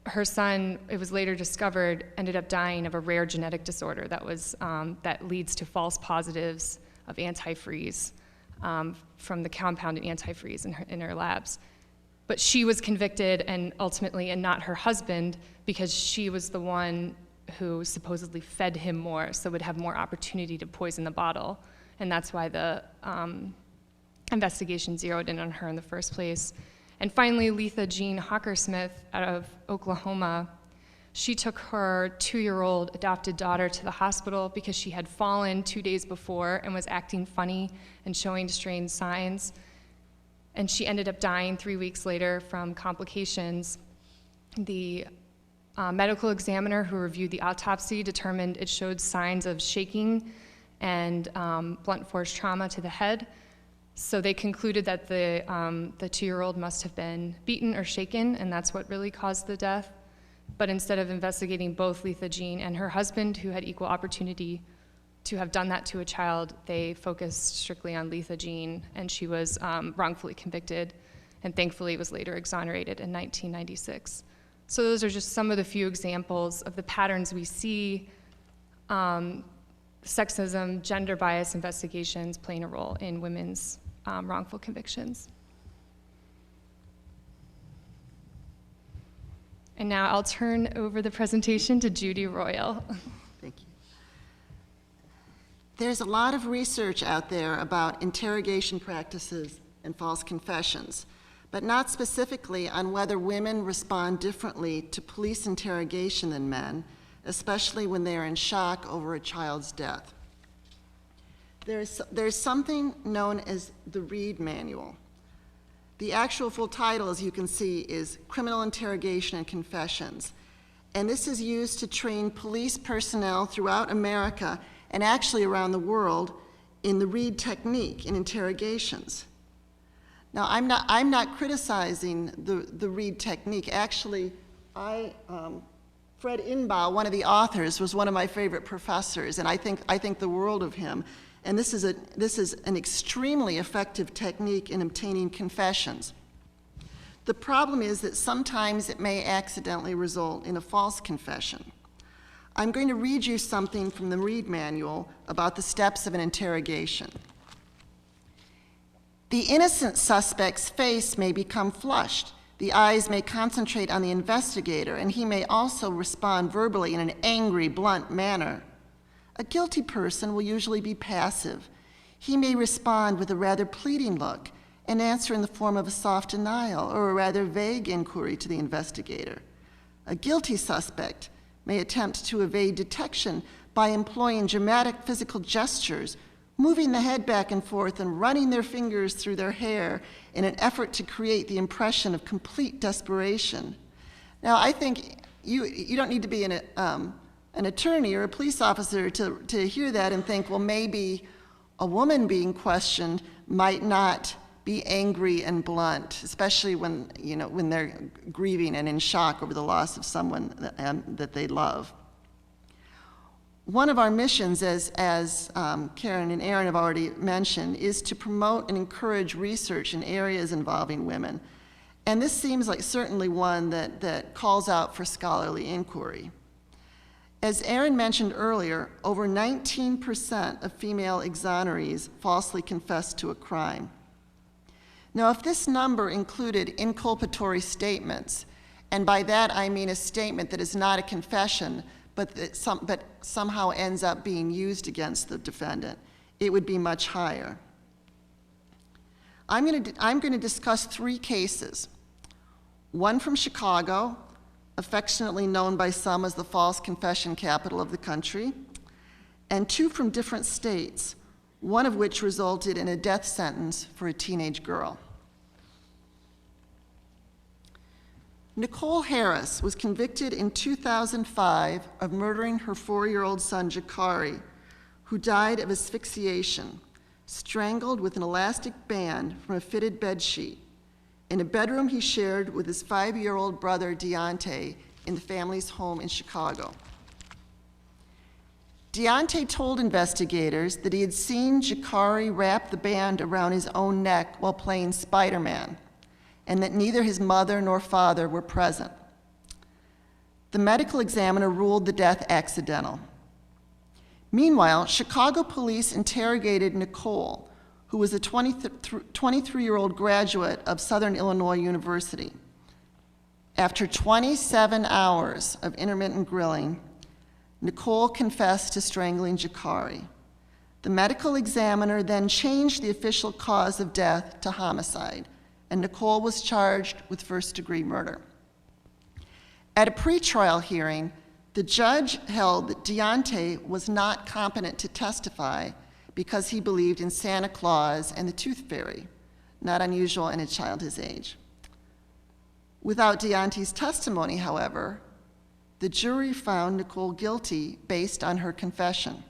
Her son, it was later discovered, ended up dying of a rare genetic disorder that leads to false positives of antifreeze from the compound in antifreeze in her labs. But she was convicted and not her husband, because she was the one who supposedly fed him more, so would have more opportunity to poison the bottle. And that's why the investigation zeroed in on her in the first place. And finally, Letha Jean Hockersmith out of Oklahoma, she took her 2-year-old adopted daughter to the hospital because she had fallen 2 days before and was acting funny and showing strange signs. And she ended up dying 3 weeks later from complications. The medical examiner who reviewed the autopsy determined it showed signs of shaking and blunt force trauma to the head. So they concluded that the 2-year-old must have been beaten or shaken, and that's what really caused the death. But instead of investigating both Letha Jean and her husband, who had equal opportunity to have done that to a child, they focused strictly on Letha Jean, and she was wrongfully convicted, and thankfully was later exonerated in 1996. So those are just some of the few examples of the patterns we see sexism, gender bias investigations playing a role in women's wrongful convictions. And now I'll turn over the presentation to Judy Royal. Thank you. There's a lot of research out there about interrogation practices and false confessions, but not specifically on whether women respond differently to police interrogation than men, especially when they are in shock over a child's death. There's something known as the Reed Manual. The actual full title, as you can see, is Criminal Interrogation and Confessions. And this is used to train police personnel throughout America and actually around the world in the Reed technique in interrogations. Now, I'm not criticizing the Reed technique. Actually, Fred Inbal, one of the authors, was one of my favorite professors, and I think the world of him. And this is an extremely effective technique in obtaining confessions. The problem is that sometimes it may accidentally result in a false confession. I'm going to read you something from the Reed Manual about the steps of an interrogation. The innocent suspect's face may become flushed. The eyes may concentrate on the investigator, and he may also respond verbally in an angry, blunt manner. A guilty person will usually be passive. He may respond with a rather pleading look and answer in the form of a soft denial or a rather vague inquiry to the investigator. A guilty suspect may attempt to evade detection by employing dramatic physical gestures, moving the head back and forth and running their fingers through their hair in an effort to create the impression of complete desperation. Now, I think you don't need to be an attorney or a police officer to hear that and think, well, maybe a woman being questioned might not be angry and blunt, especially when they're grieving and in shock over the loss of someone that they love. One of our missions, as Karen and Erin have already mentioned, is to promote and encourage research in areas involving women. And this seems like certainly one that calls out for scholarly inquiry. As Erin mentioned earlier, over 19% of female exonerees falsely confessed to a crime. Now, if this number included inculpatory statements, and by that I mean a statement that is not a confession, but somehow ends up being used against the defendant, it would be much higher. I'm going to discuss 3 cases. One from Chicago, affectionately known by some as the false confession capital of the country, and 2 from different states, one of which resulted in a death sentence for a teenage girl. Nicole Harris was convicted in 2005 of murdering her 4-year-old son, Jakari, who died of asphyxiation, strangled with an elastic band from a fitted bedsheet in a bedroom he shared with his 5-year-old brother, Deontay, in the family's home in Chicago. Deontay told investigators that he had seen Jakari wrap the band around his own neck while playing Spider-Man, and that neither his mother nor father were present. The medical examiner ruled the death accidental. Meanwhile, Chicago police interrogated Nicole, who was a 23-year-old graduate of Southern Illinois University. After 27 hours of intermittent grilling, Nicole confessed to strangling Jakari. The medical examiner then changed the official cause of death to homicide, and Nicole was charged with first-degree murder. At a pretrial hearing, the judge held that Deontay was not competent to testify because he believed in Santa Claus and the Tooth Fairy, not unusual in a child his age. Without Deontay's testimony, however, the jury found Nicole guilty based on her confession.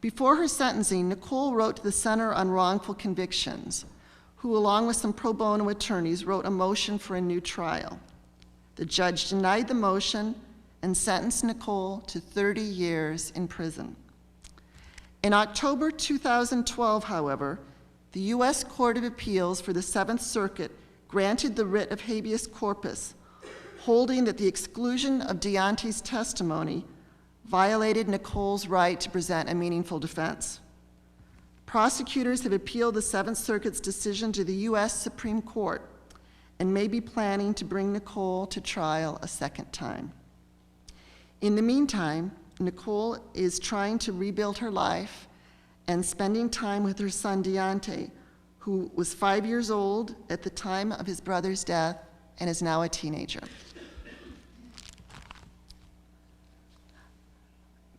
Before her sentencing, Nicole wrote to the Center on Wrongful Convictions, who, along with some pro bono attorneys, wrote a motion for a new trial. The judge denied the motion and sentenced Nicole to 30 years in prison. In October 2012, however, the U.S. Court of Appeals for the Seventh Circuit granted the writ of habeas corpus, holding that the exclusion of Deontay's testimony violated Nicole's right to present a meaningful defense. Prosecutors have appealed the Seventh Circuit's decision to the U.S. Supreme Court and may be planning to bring Nicole to trial a second time. In the meantime, Nicole is trying to rebuild her life and spending time with her son Deontay, who was 5 years old at the time of his brother's death and is now a teenager.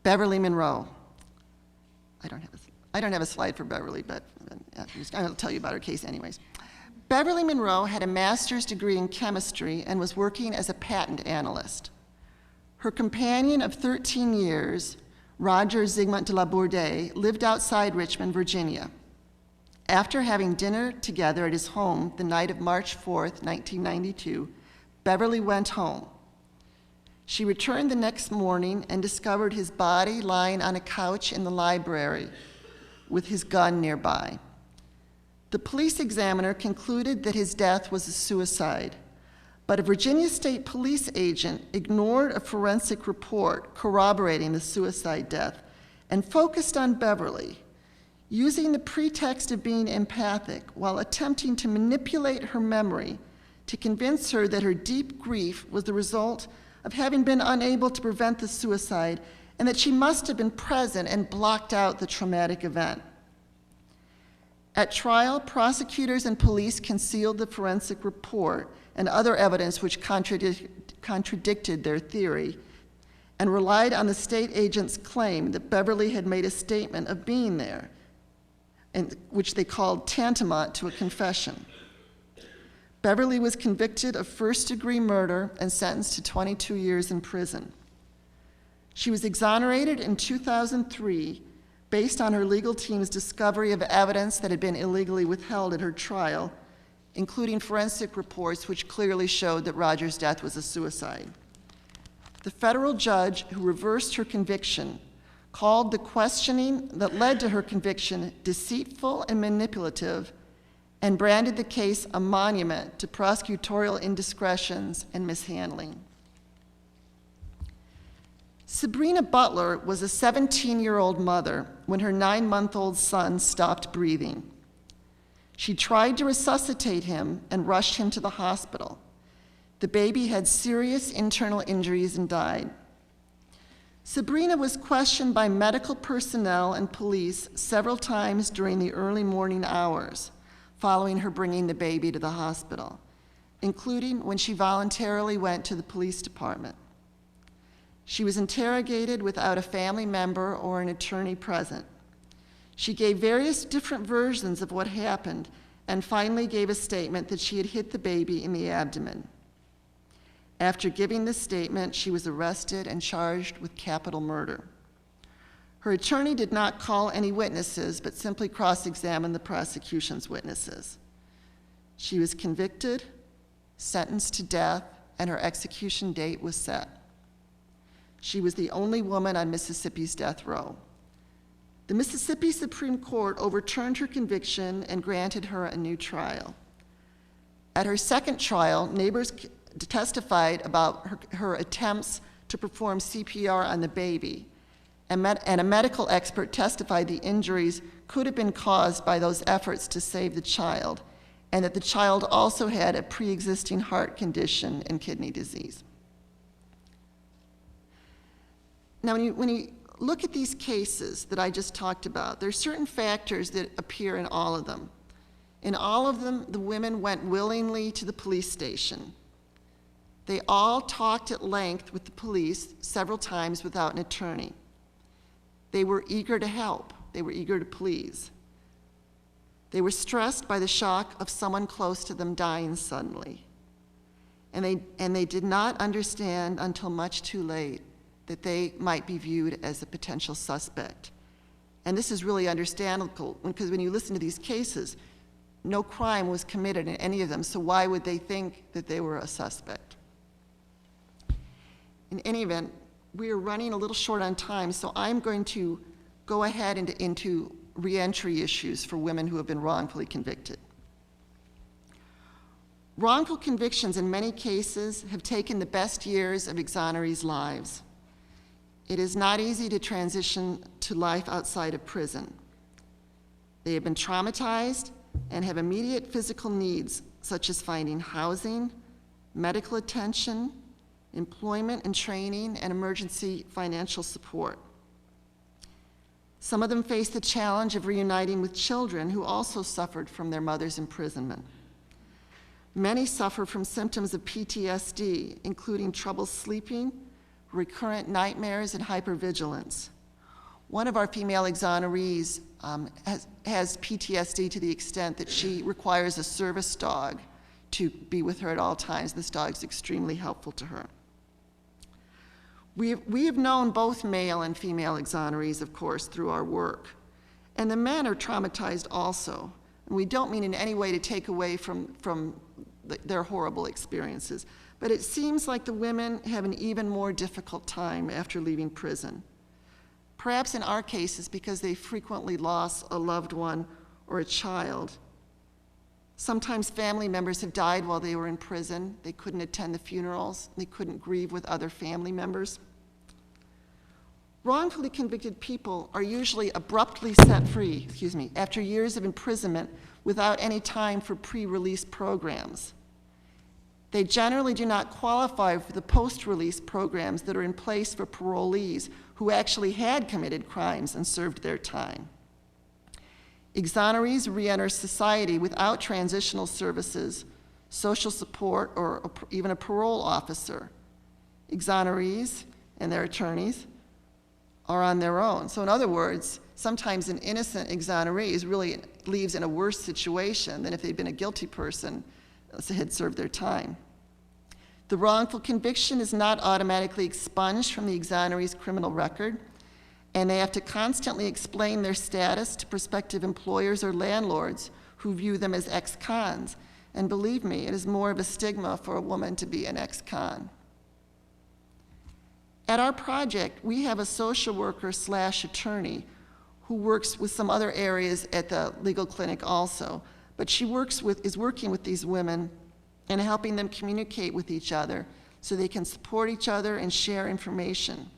Beverly Monroe. I don't have a slide for Beverly, but I'm going to tell you about her case anyways. Beverly Monroe had a master's degree in chemistry and was working as a patent analyst. Her companion of 13 years, Roger Zygmunt de la Bourdais, lived outside Richmond, Virginia. After having dinner together at his home the night of March 4th, 1992, Beverly went home. She returned the next morning and discovered his body lying on a couch in the library with his gun nearby. The police examiner concluded that his death was a suicide, but a Virginia State Police agent ignored a forensic report corroborating the suicide death and focused on Beverly, using the pretext of being empathic while attempting to manipulate her memory to convince her that her deep grief was the result of having been unable to prevent the suicide and that she must have been present and blocked out the traumatic event. At trial, prosecutors and police concealed the forensic report and other evidence which contradicted their theory and relied on the state agent's claim that Beverly had made a statement of being there, and which they called tantamount to a confession. Beverly was convicted of first-degree murder and sentenced to 22 years in prison. She was exonerated in 2003 based on her legal team's discovery of evidence that had been illegally withheld at her trial, including forensic reports which clearly showed that Roger's death was a suicide. The federal judge who reversed her conviction called the questioning that led to her conviction deceitful and manipulative, and branded the case a monument to prosecutorial, indiscretions and mishandling. Sabrina Butler was a 17-year-old mother when her 9-month-old son stopped breathing. She tried to resuscitate him and rushed him to the hospital. The baby had serious internal injuries and died. Sabrina was questioned by medical personnel and police several times during the early morning hours following her bringing the baby to the hospital, including when she voluntarily went to the police department. She was interrogated without a family member or an attorney present. She gave various different versions of what happened and finally gave a statement that she had hit the baby in the abdomen. After giving this statement, she was arrested and charged with capital murder. Her attorney did not call any witnesses, but simply cross-examined the prosecution's witnesses. She was convicted, sentenced to death, and her execution date was set. She was the only woman on Mississippi's death row. The Mississippi Supreme Court overturned her conviction and granted her a new trial. At her second trial, neighbors testified about her attempts to perform CPR on the baby, and a medical expert testified the injuries could have been caused by those efforts to save the child, and that the child also had a pre-existing heart condition and kidney disease. Now, when you look at these cases that I just talked about, there are certain factors that appear in all of them. In all of them, the women went willingly to the police station. They all talked at length with the police several times without an attorney. They were eager to help. They were eager to please. They were stressed by the shock of someone close to them dying suddenly. And they did not understand until much too late that they might be viewed as a potential suspect. And this is really understandable, because when you listen to these cases, no crime was committed in any of them, so why would they think that they were a suspect? In any event, we are running a little short on time, so I'm going to go ahead into reentry issues for women who have been wrongfully convicted. Wrongful convictions in many cases have taken the best years of exonerees' lives. It is not easy to transition to life outside of prison. They have been traumatized and have immediate physical needs, such as finding housing, medical attention, employment and training, and emergency financial support. Some of them face the challenge of reuniting with children who also suffered from their mother's imprisonment. Many suffer from symptoms of PTSD, including trouble sleeping, recurrent nightmares, and hypervigilance. One of our female exonerees has PTSD to the extent that she requires a service dog to be with her at all times. This dog is extremely helpful to her. We have known both male and female exonerees, of course, through our work. And the men are traumatized also. And we don't mean in any way to take away from their horrible experiences. But it seems like the women have an even more difficult time after leaving prison. Perhaps in our cases because they frequently lost a loved one or a child. Sometimes family members have died while they were in prison. They couldn't attend the funerals. They couldn't grieve with other family members. Wrongfully convicted people are usually abruptly set free, after years of imprisonment without any time for pre-release programs. They generally do not qualify for the post-release programs that are in place for parolees who actually had committed crimes and served their time. Exonerees re-enter society without transitional services, social support, or even a parole officer. Exonerees and their attorneys are on their own. So in other words, sometimes an innocent exoneree really leaves in a worse situation than if they'd been a guilty person had served their time. The wrongful conviction is not automatically expunged from the exoneree's criminal record, and they have to constantly explain their status to prospective employers or landlords who view them as ex-cons. And believe me, it is more of a stigma for a woman to be an ex-con. At our project, we have a social worker / attorney who works with some other areas at the legal clinic also, but she is working with these women and helping them communicate with each other so they can support each other and share information.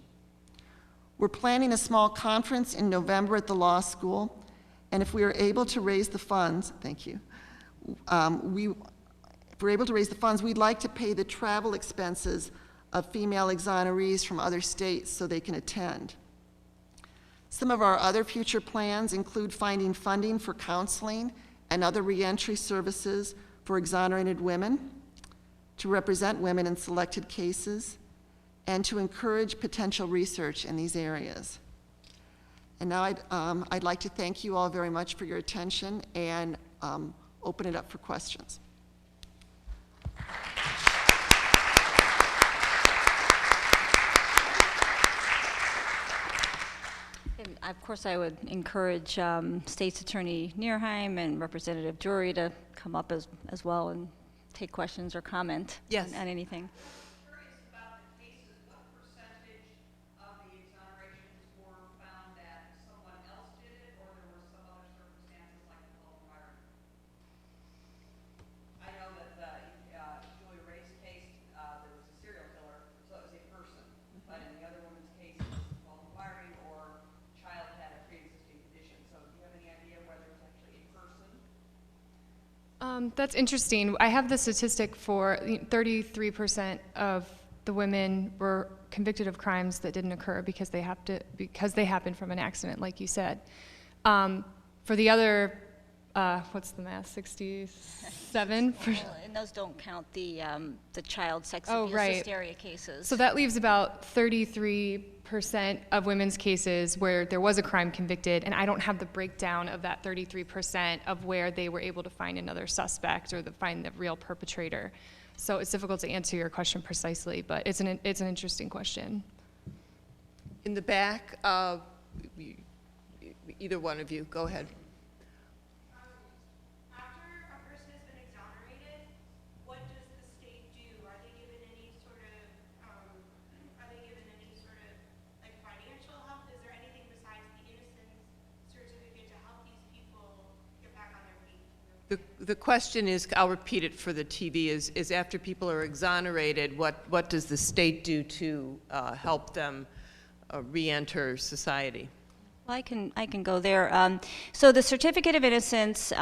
We're planning a small conference in November at the law school, and if we are able to raise the funds, thank you, if we're able to raise the funds, we'd like to pay the travel expenses of female exonerees from other states so they can attend. Some of our other future plans include finding funding for counseling and other reentry services for exonerated women, to represent women in selected cases, and to encourage potential research in these areas. And now I'd like to thank you all very much for your attention and open it up for questions. And of course, I would encourage State's Attorney Nierheim and Representative Drury to come up as well and take questions or comment Yes. on anything. That's interesting. I have the statistic for 33% of the women were convicted of crimes that didn't occur because they happened from an accident, like you said. For the other, what's the math? 67. And those don't count the child sex Oh, abuse right. hysteria cases. So that leaves about 33% of women's cases where there was a crime convicted, and I don't have the breakdown of that 33% of where they were able to find another suspect or find the real perpetrator. So it's difficult to answer your question precisely, but it's an interesting question. In the back, either one of you, go ahead. The question is, I'll repeat it for the TV, is after people are exonerated, what does the state do to help them re-enter society? Well, I can go there. So the certificate of innocence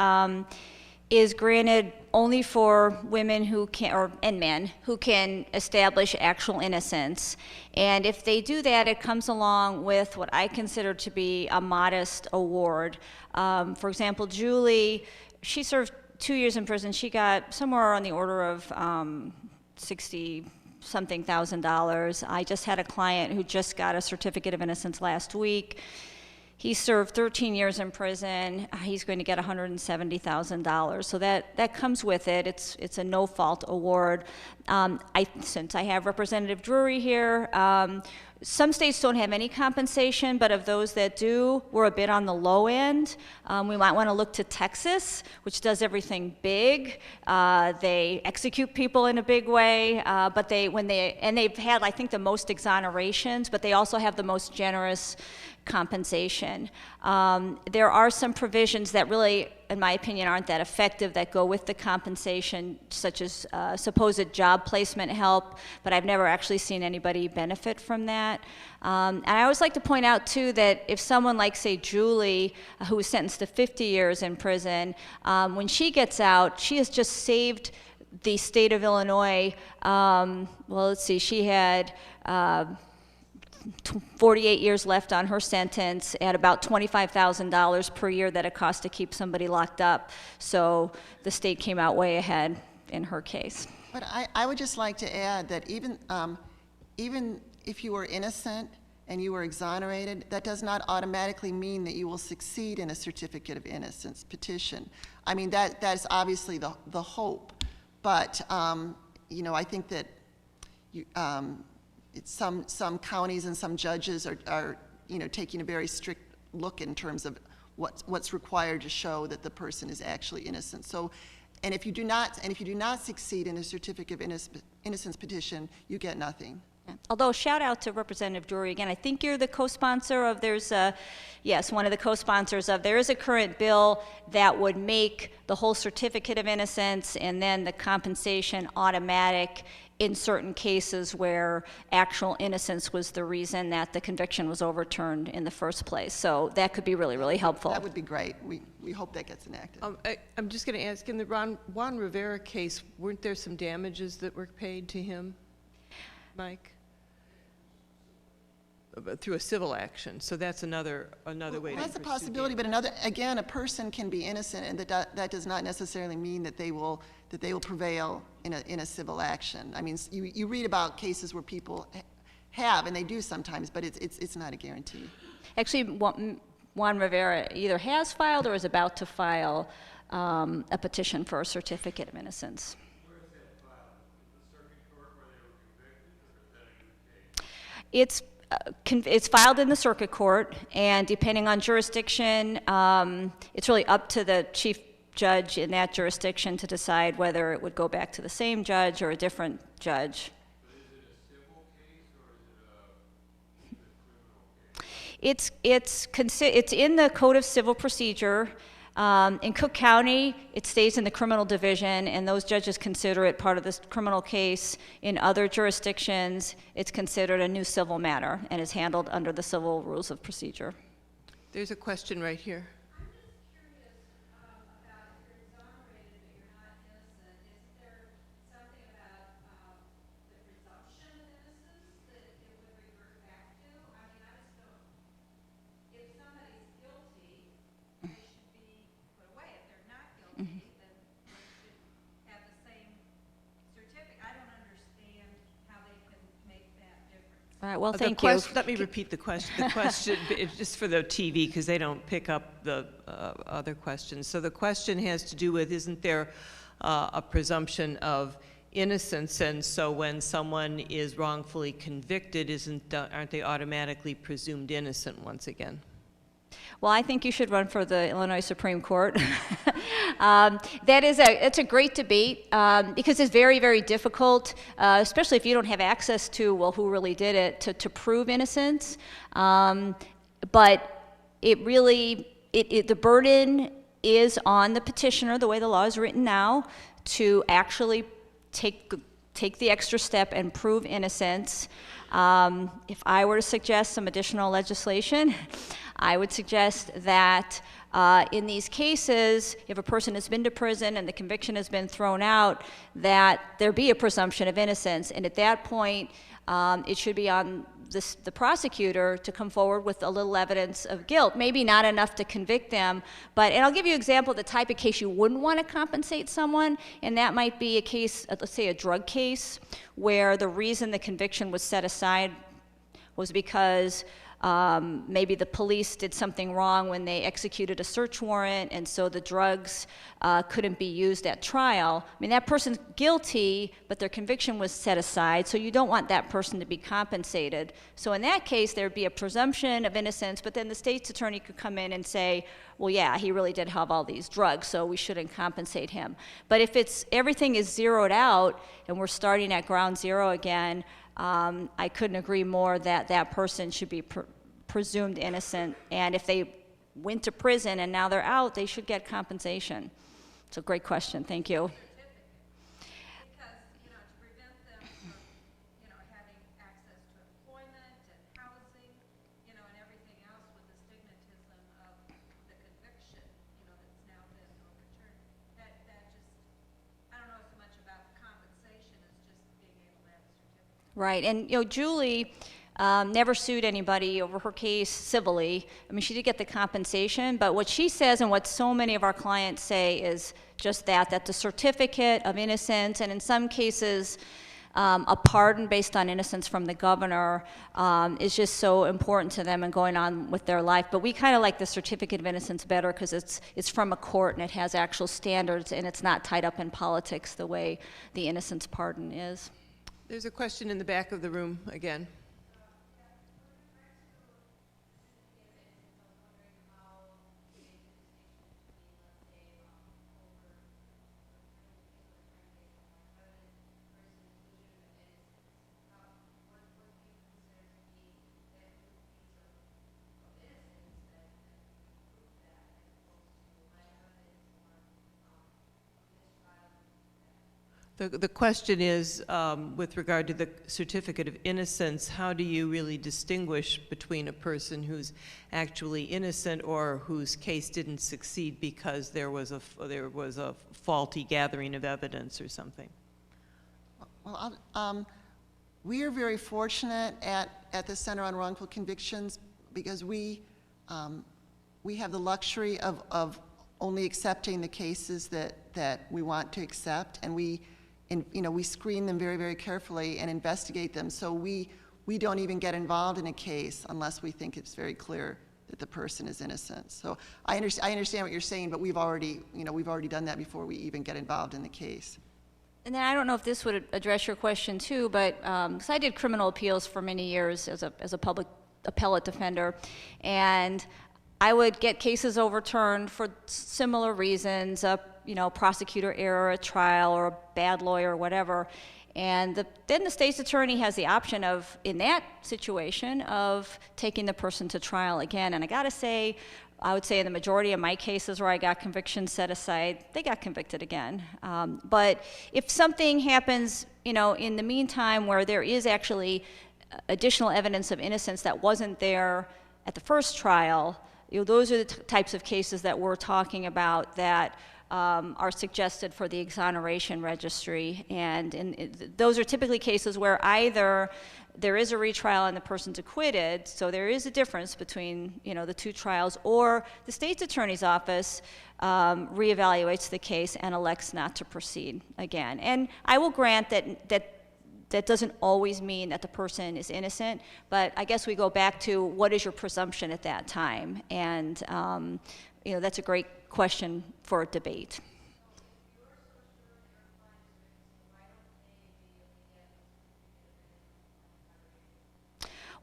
is granted only for women who can, and men who can establish actual innocence. And if they do that, it comes along with what I consider to be a modest award. For example, Julie, she served 2 years in prison. She got somewhere on the order of $60-something thousand. I just had a client who just got a certificate of innocence last week. He served 13 years in prison. He's going to get $170,000. So that comes with it. It's a no-fault award. Since I have Representative Drury here, some states don't have any compensation, but of those that do, we're a bit on the low end. We might want to look to Texas, which does everything big. They execute people in a big way, but they've had, I think, the most exonerations, but they also have the most generous compensation. There are some provisions that really, in my opinion, aren't that effective that go with the compensation, such as supposed job placement help, but I've never actually seen anybody benefit from that. And I always like to point out, too, that if someone like, say, Julie, who was sentenced to 50 years in prison, when she gets out, she has just saved the state of Illinois. Well, let's see, she had 48 years left on her sentence at about $25,000 per year that it costs to keep somebody locked up. So the state came out way ahead in her case. But I would just like to add that even if you were innocent and you were exonerated, that does not automatically mean that you will succeed in a certificate of innocence petition. I mean, that is obviously the hope. But, you know, I think that some counties and some judges are you know, taking a very strict look in terms of what's required to show that the person is actually innocent. So, and if you do not succeed in a certificate of innocence petition, you get nothing. Although, shout out to Representative Drury again. I think you're the co-sponsor of, yes, one of the co-sponsors of, there is a current bill that would make the whole certificate of innocence and then the compensation automatic in certain cases where actual innocence was the reason that the conviction was overturned in the first place. So that could be really, really helpful. That would be great. We hope that gets enacted. I'm just going to ask, in the Juan Rivera case, weren't there some damages that were paid to him, Mike? Through a civil action, so that's another way to That's a pursue possibility, but again, a person can be innocent, and that does not necessarily mean that they will prevail in a civil action. I mean, you read about cases where people have, and they do sometimes, but it's not a guarantee. Actually, Juan Rivera either has filed or is about to file a petition for a certificate of innocence. Where is that filed? In the circuit court where they were convicted, or is that a new case? It's filed in the circuit court, and depending on jurisdiction, it's really up to the chief judge in that jurisdiction to decide whether it would go back to the same judge or a different judge. But is it a civil case or is it a criminal case? It's in the Code of Civil Procedure. In Cook County, it stays in the criminal division, and those judges consider it part of this criminal case. In other jurisdictions, it's considered a new civil matter and is handled under the civil rules of procedure. There's a question right here. I'm just curious about if you're exonerated but you're not innocent. Is there something about the presumption of innocence that it would revert back to? I mean, I just don't. If somebody's guilty, they should be put away. If they're not guilty, then they should have the same certificate. I don't understand how they can make that difference. All right, well, The thank you. Let me repeat the question. The question, it's just for the TV, because they don't pick up the other questions. So the question has to do with, isn't there a presumption of innocence? And so when someone is wrongfully convicted, aren't they automatically presumed innocent once again? Well, I think you should run for the Illinois Supreme Court. It's a great debate because it's very, very difficult, especially if you don't have access to, well, who really did it, to prove innocence. But it really, the burden is on the petitioner, the way the law is written now, to actually take the extra step and prove innocence. If I were to suggest some additional legislation, I would suggest that in these cases, if a person has been to prison and the conviction has been thrown out, that there be a presumption of innocence. And at that point, it should be on the prosecutor to come forward with a little evidence of guilt. Maybe not enough to convict them, and I'll give you an example of the type of case you wouldn't want to compensate someone, and that might be a case, let's say a drug case, where the reason the conviction was set aside was because maybe the police did something wrong when they executed a search warrant, and so the drugs couldn't be used at trial. I mean, that person's guilty, but their conviction was set aside, so you don't want that person to be compensated. So in that case, there'd be a presumption of innocence, but then the state's attorney could come in and say, well, yeah, he really did have all these drugs, so we shouldn't compensate him. But if everything is zeroed out and we're starting at ground zero again, I couldn't agree more that that person should be presumed innocent, and if they went to prison and now they're out, they should get compensation. It's a great question. Thank you. Because, to prevent them from, having access to employment and housing, and everything else with the stigmatism of the conviction, that's now been overturned. That just, I don't know so much about compensation as just being able to have a certificate. Right, and Julie never sued anybody over her case civilly. I mean, she did get the compensation, but what she says and what so many of our clients say is just that the certificate of innocence, and in some cases, a pardon based on innocence from the governor is just so important to them and going on with their life. But we kind of like the certificate of innocence better because it's from a court and it has actual standards and it's not tied up in politics the way the innocence pardon is. There's a question in the back of the room again. The question is, with regard to the certificate of innocence, how do you really distinguish between a person who's actually innocent or whose case didn't succeed because there was a faulty gathering of evidence or something? Well, we are very fortunate at the Center on Wrongful Convictions because we have the luxury of only accepting the cases that we want to accept, and we screen them very, very carefully and investigate them. So we don't even get involved in a case unless we think it's very clear that the person is innocent. So I understand what you're saying, but we've already done that before we even get involved in the case. And then I don't know if this would address your question too, but because I did criminal appeals for many years as a public appellate defender, and I would get cases overturned for similar reasons, prosecutor error at trial or a bad lawyer or whatever. And then the state's attorney has the option of, in that situation, of taking the person to trial again. And I gotta say, I would say in the majority of my cases where I got convictions set aside, they got convicted again. But if something happens, in the meantime where there is actually additional evidence of innocence that wasn't there at the first trial, those are the types of cases that we're talking about that are suggested for the exoneration registry. And those are typically cases where either there is a retrial and the person's acquitted, so there is a difference between the two trials, or the state's attorney's office reevaluates the case and elects not to proceed again. And I will grant that doesn't always mean that the person is innocent, but I guess we go back to what is your presumption at that time, and that's a great question for debate.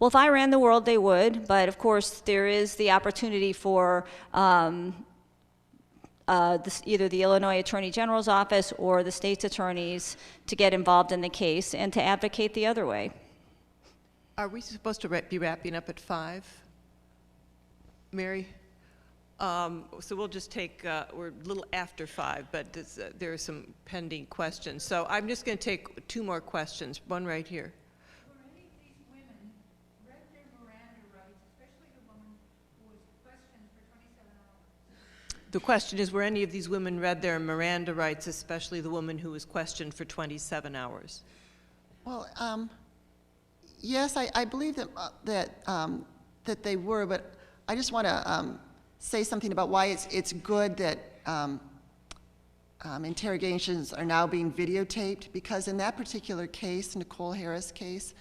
Well, if I ran the world, they would, but of course there is the opportunity for either the Illinois Attorney General's office or the state's attorneys to get involved in the case and to advocate the other way. Are we supposed to be wrapping up at 5? Mary? So we'll just take, we're a little after 5, but there are some pending questions. So I'm just going to take 2 more questions, one right here. Were any of these women read their Miranda rights, especially the woman who was questioned for 27 hours? The question is, were any of these women read their Miranda rights, especially the woman who was questioned for 27 hours? Well, yes, I believe that they were, but I just want to say something about why it's good that interrogations are now being videotaped, because in that particular case, Nicole Harris' case,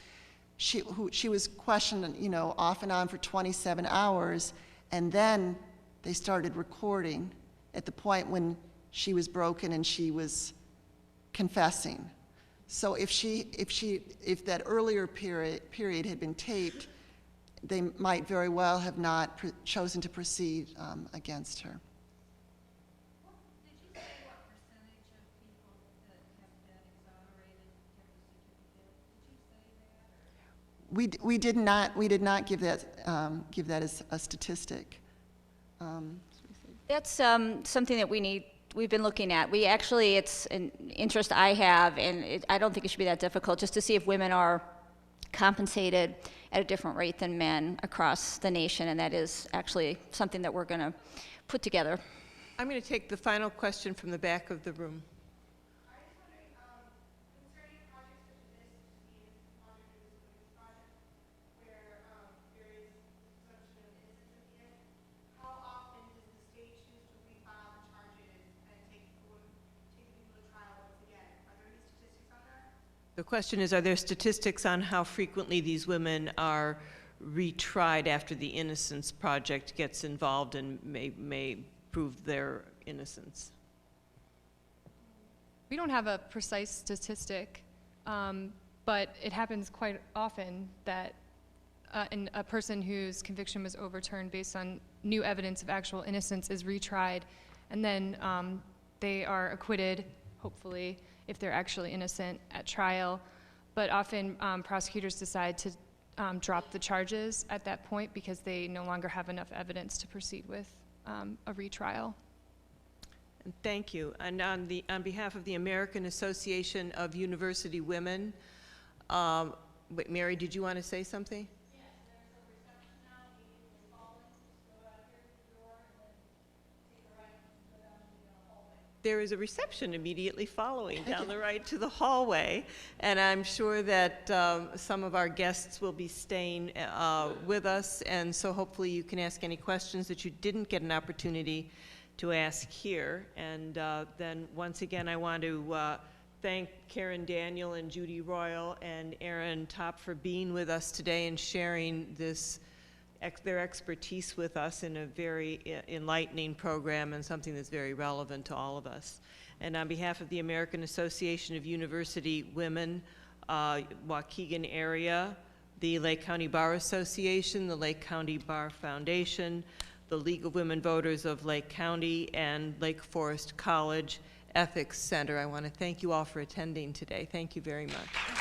she was questioned, off and on for 27 hours, and then they started recording at the point when she was broken and she was confessing. So if that earlier period had been taped, they might very well have not chosen to proceed against her. Did you say what percentage of people that have been exonerated get the certificate? Did you say that? We did not give that as a statistic. That's something that we've been looking at. It's an interest I have, and I don't think it should be that difficult, just to see if women are compensated at a different rate than men across the nation, and that is actually something that we're going to put together. I'm going to take the final question from the back of the room. I was wondering, concerning projects such as this, being sponsored through this women's project, where there is presumption of innocence at the end, how often does the state choose to refile the charges and take people to trial once again? Are there any statistics on that? The question is, are there statistics on how frequently these women are retried after the Innocence Project gets involved and may prove their innocence? We don't have a precise statistic, but it happens quite often that a person whose conviction was overturned based on new evidence of actual innocence is retried, and then they are acquitted, hopefully, if they're actually innocent at trial. But often prosecutors decide to drop the charges at that point because they no longer have enough evidence to proceed with a retrial. Thank you. And on behalf of the American Association of University Women, wait, Mary, did you want to say something? Yes, there's a reception now immediately following. Just go out here to the door and then take a right and go down the hallway. There is a reception immediately following down the right to the hallway, and I'm sure that some of our guests will be staying with us, and so hopefully you can ask any questions that you didn't get an opportunity to ask here. And then once again, I want to thank Karen Daniel and Judy Royal and Erin Topp for being with us today and sharing this their expertise with us in a very enlightening program and something that's very relevant to all of us. And on behalf of the American Association of University Women, Waukegan area, the Lake County Bar Association, the Lake County Bar Foundation, the League of Women Voters of Lake County, and Lake Forest College Ethics Center, I want to thank you all for attending today. Thank you very much.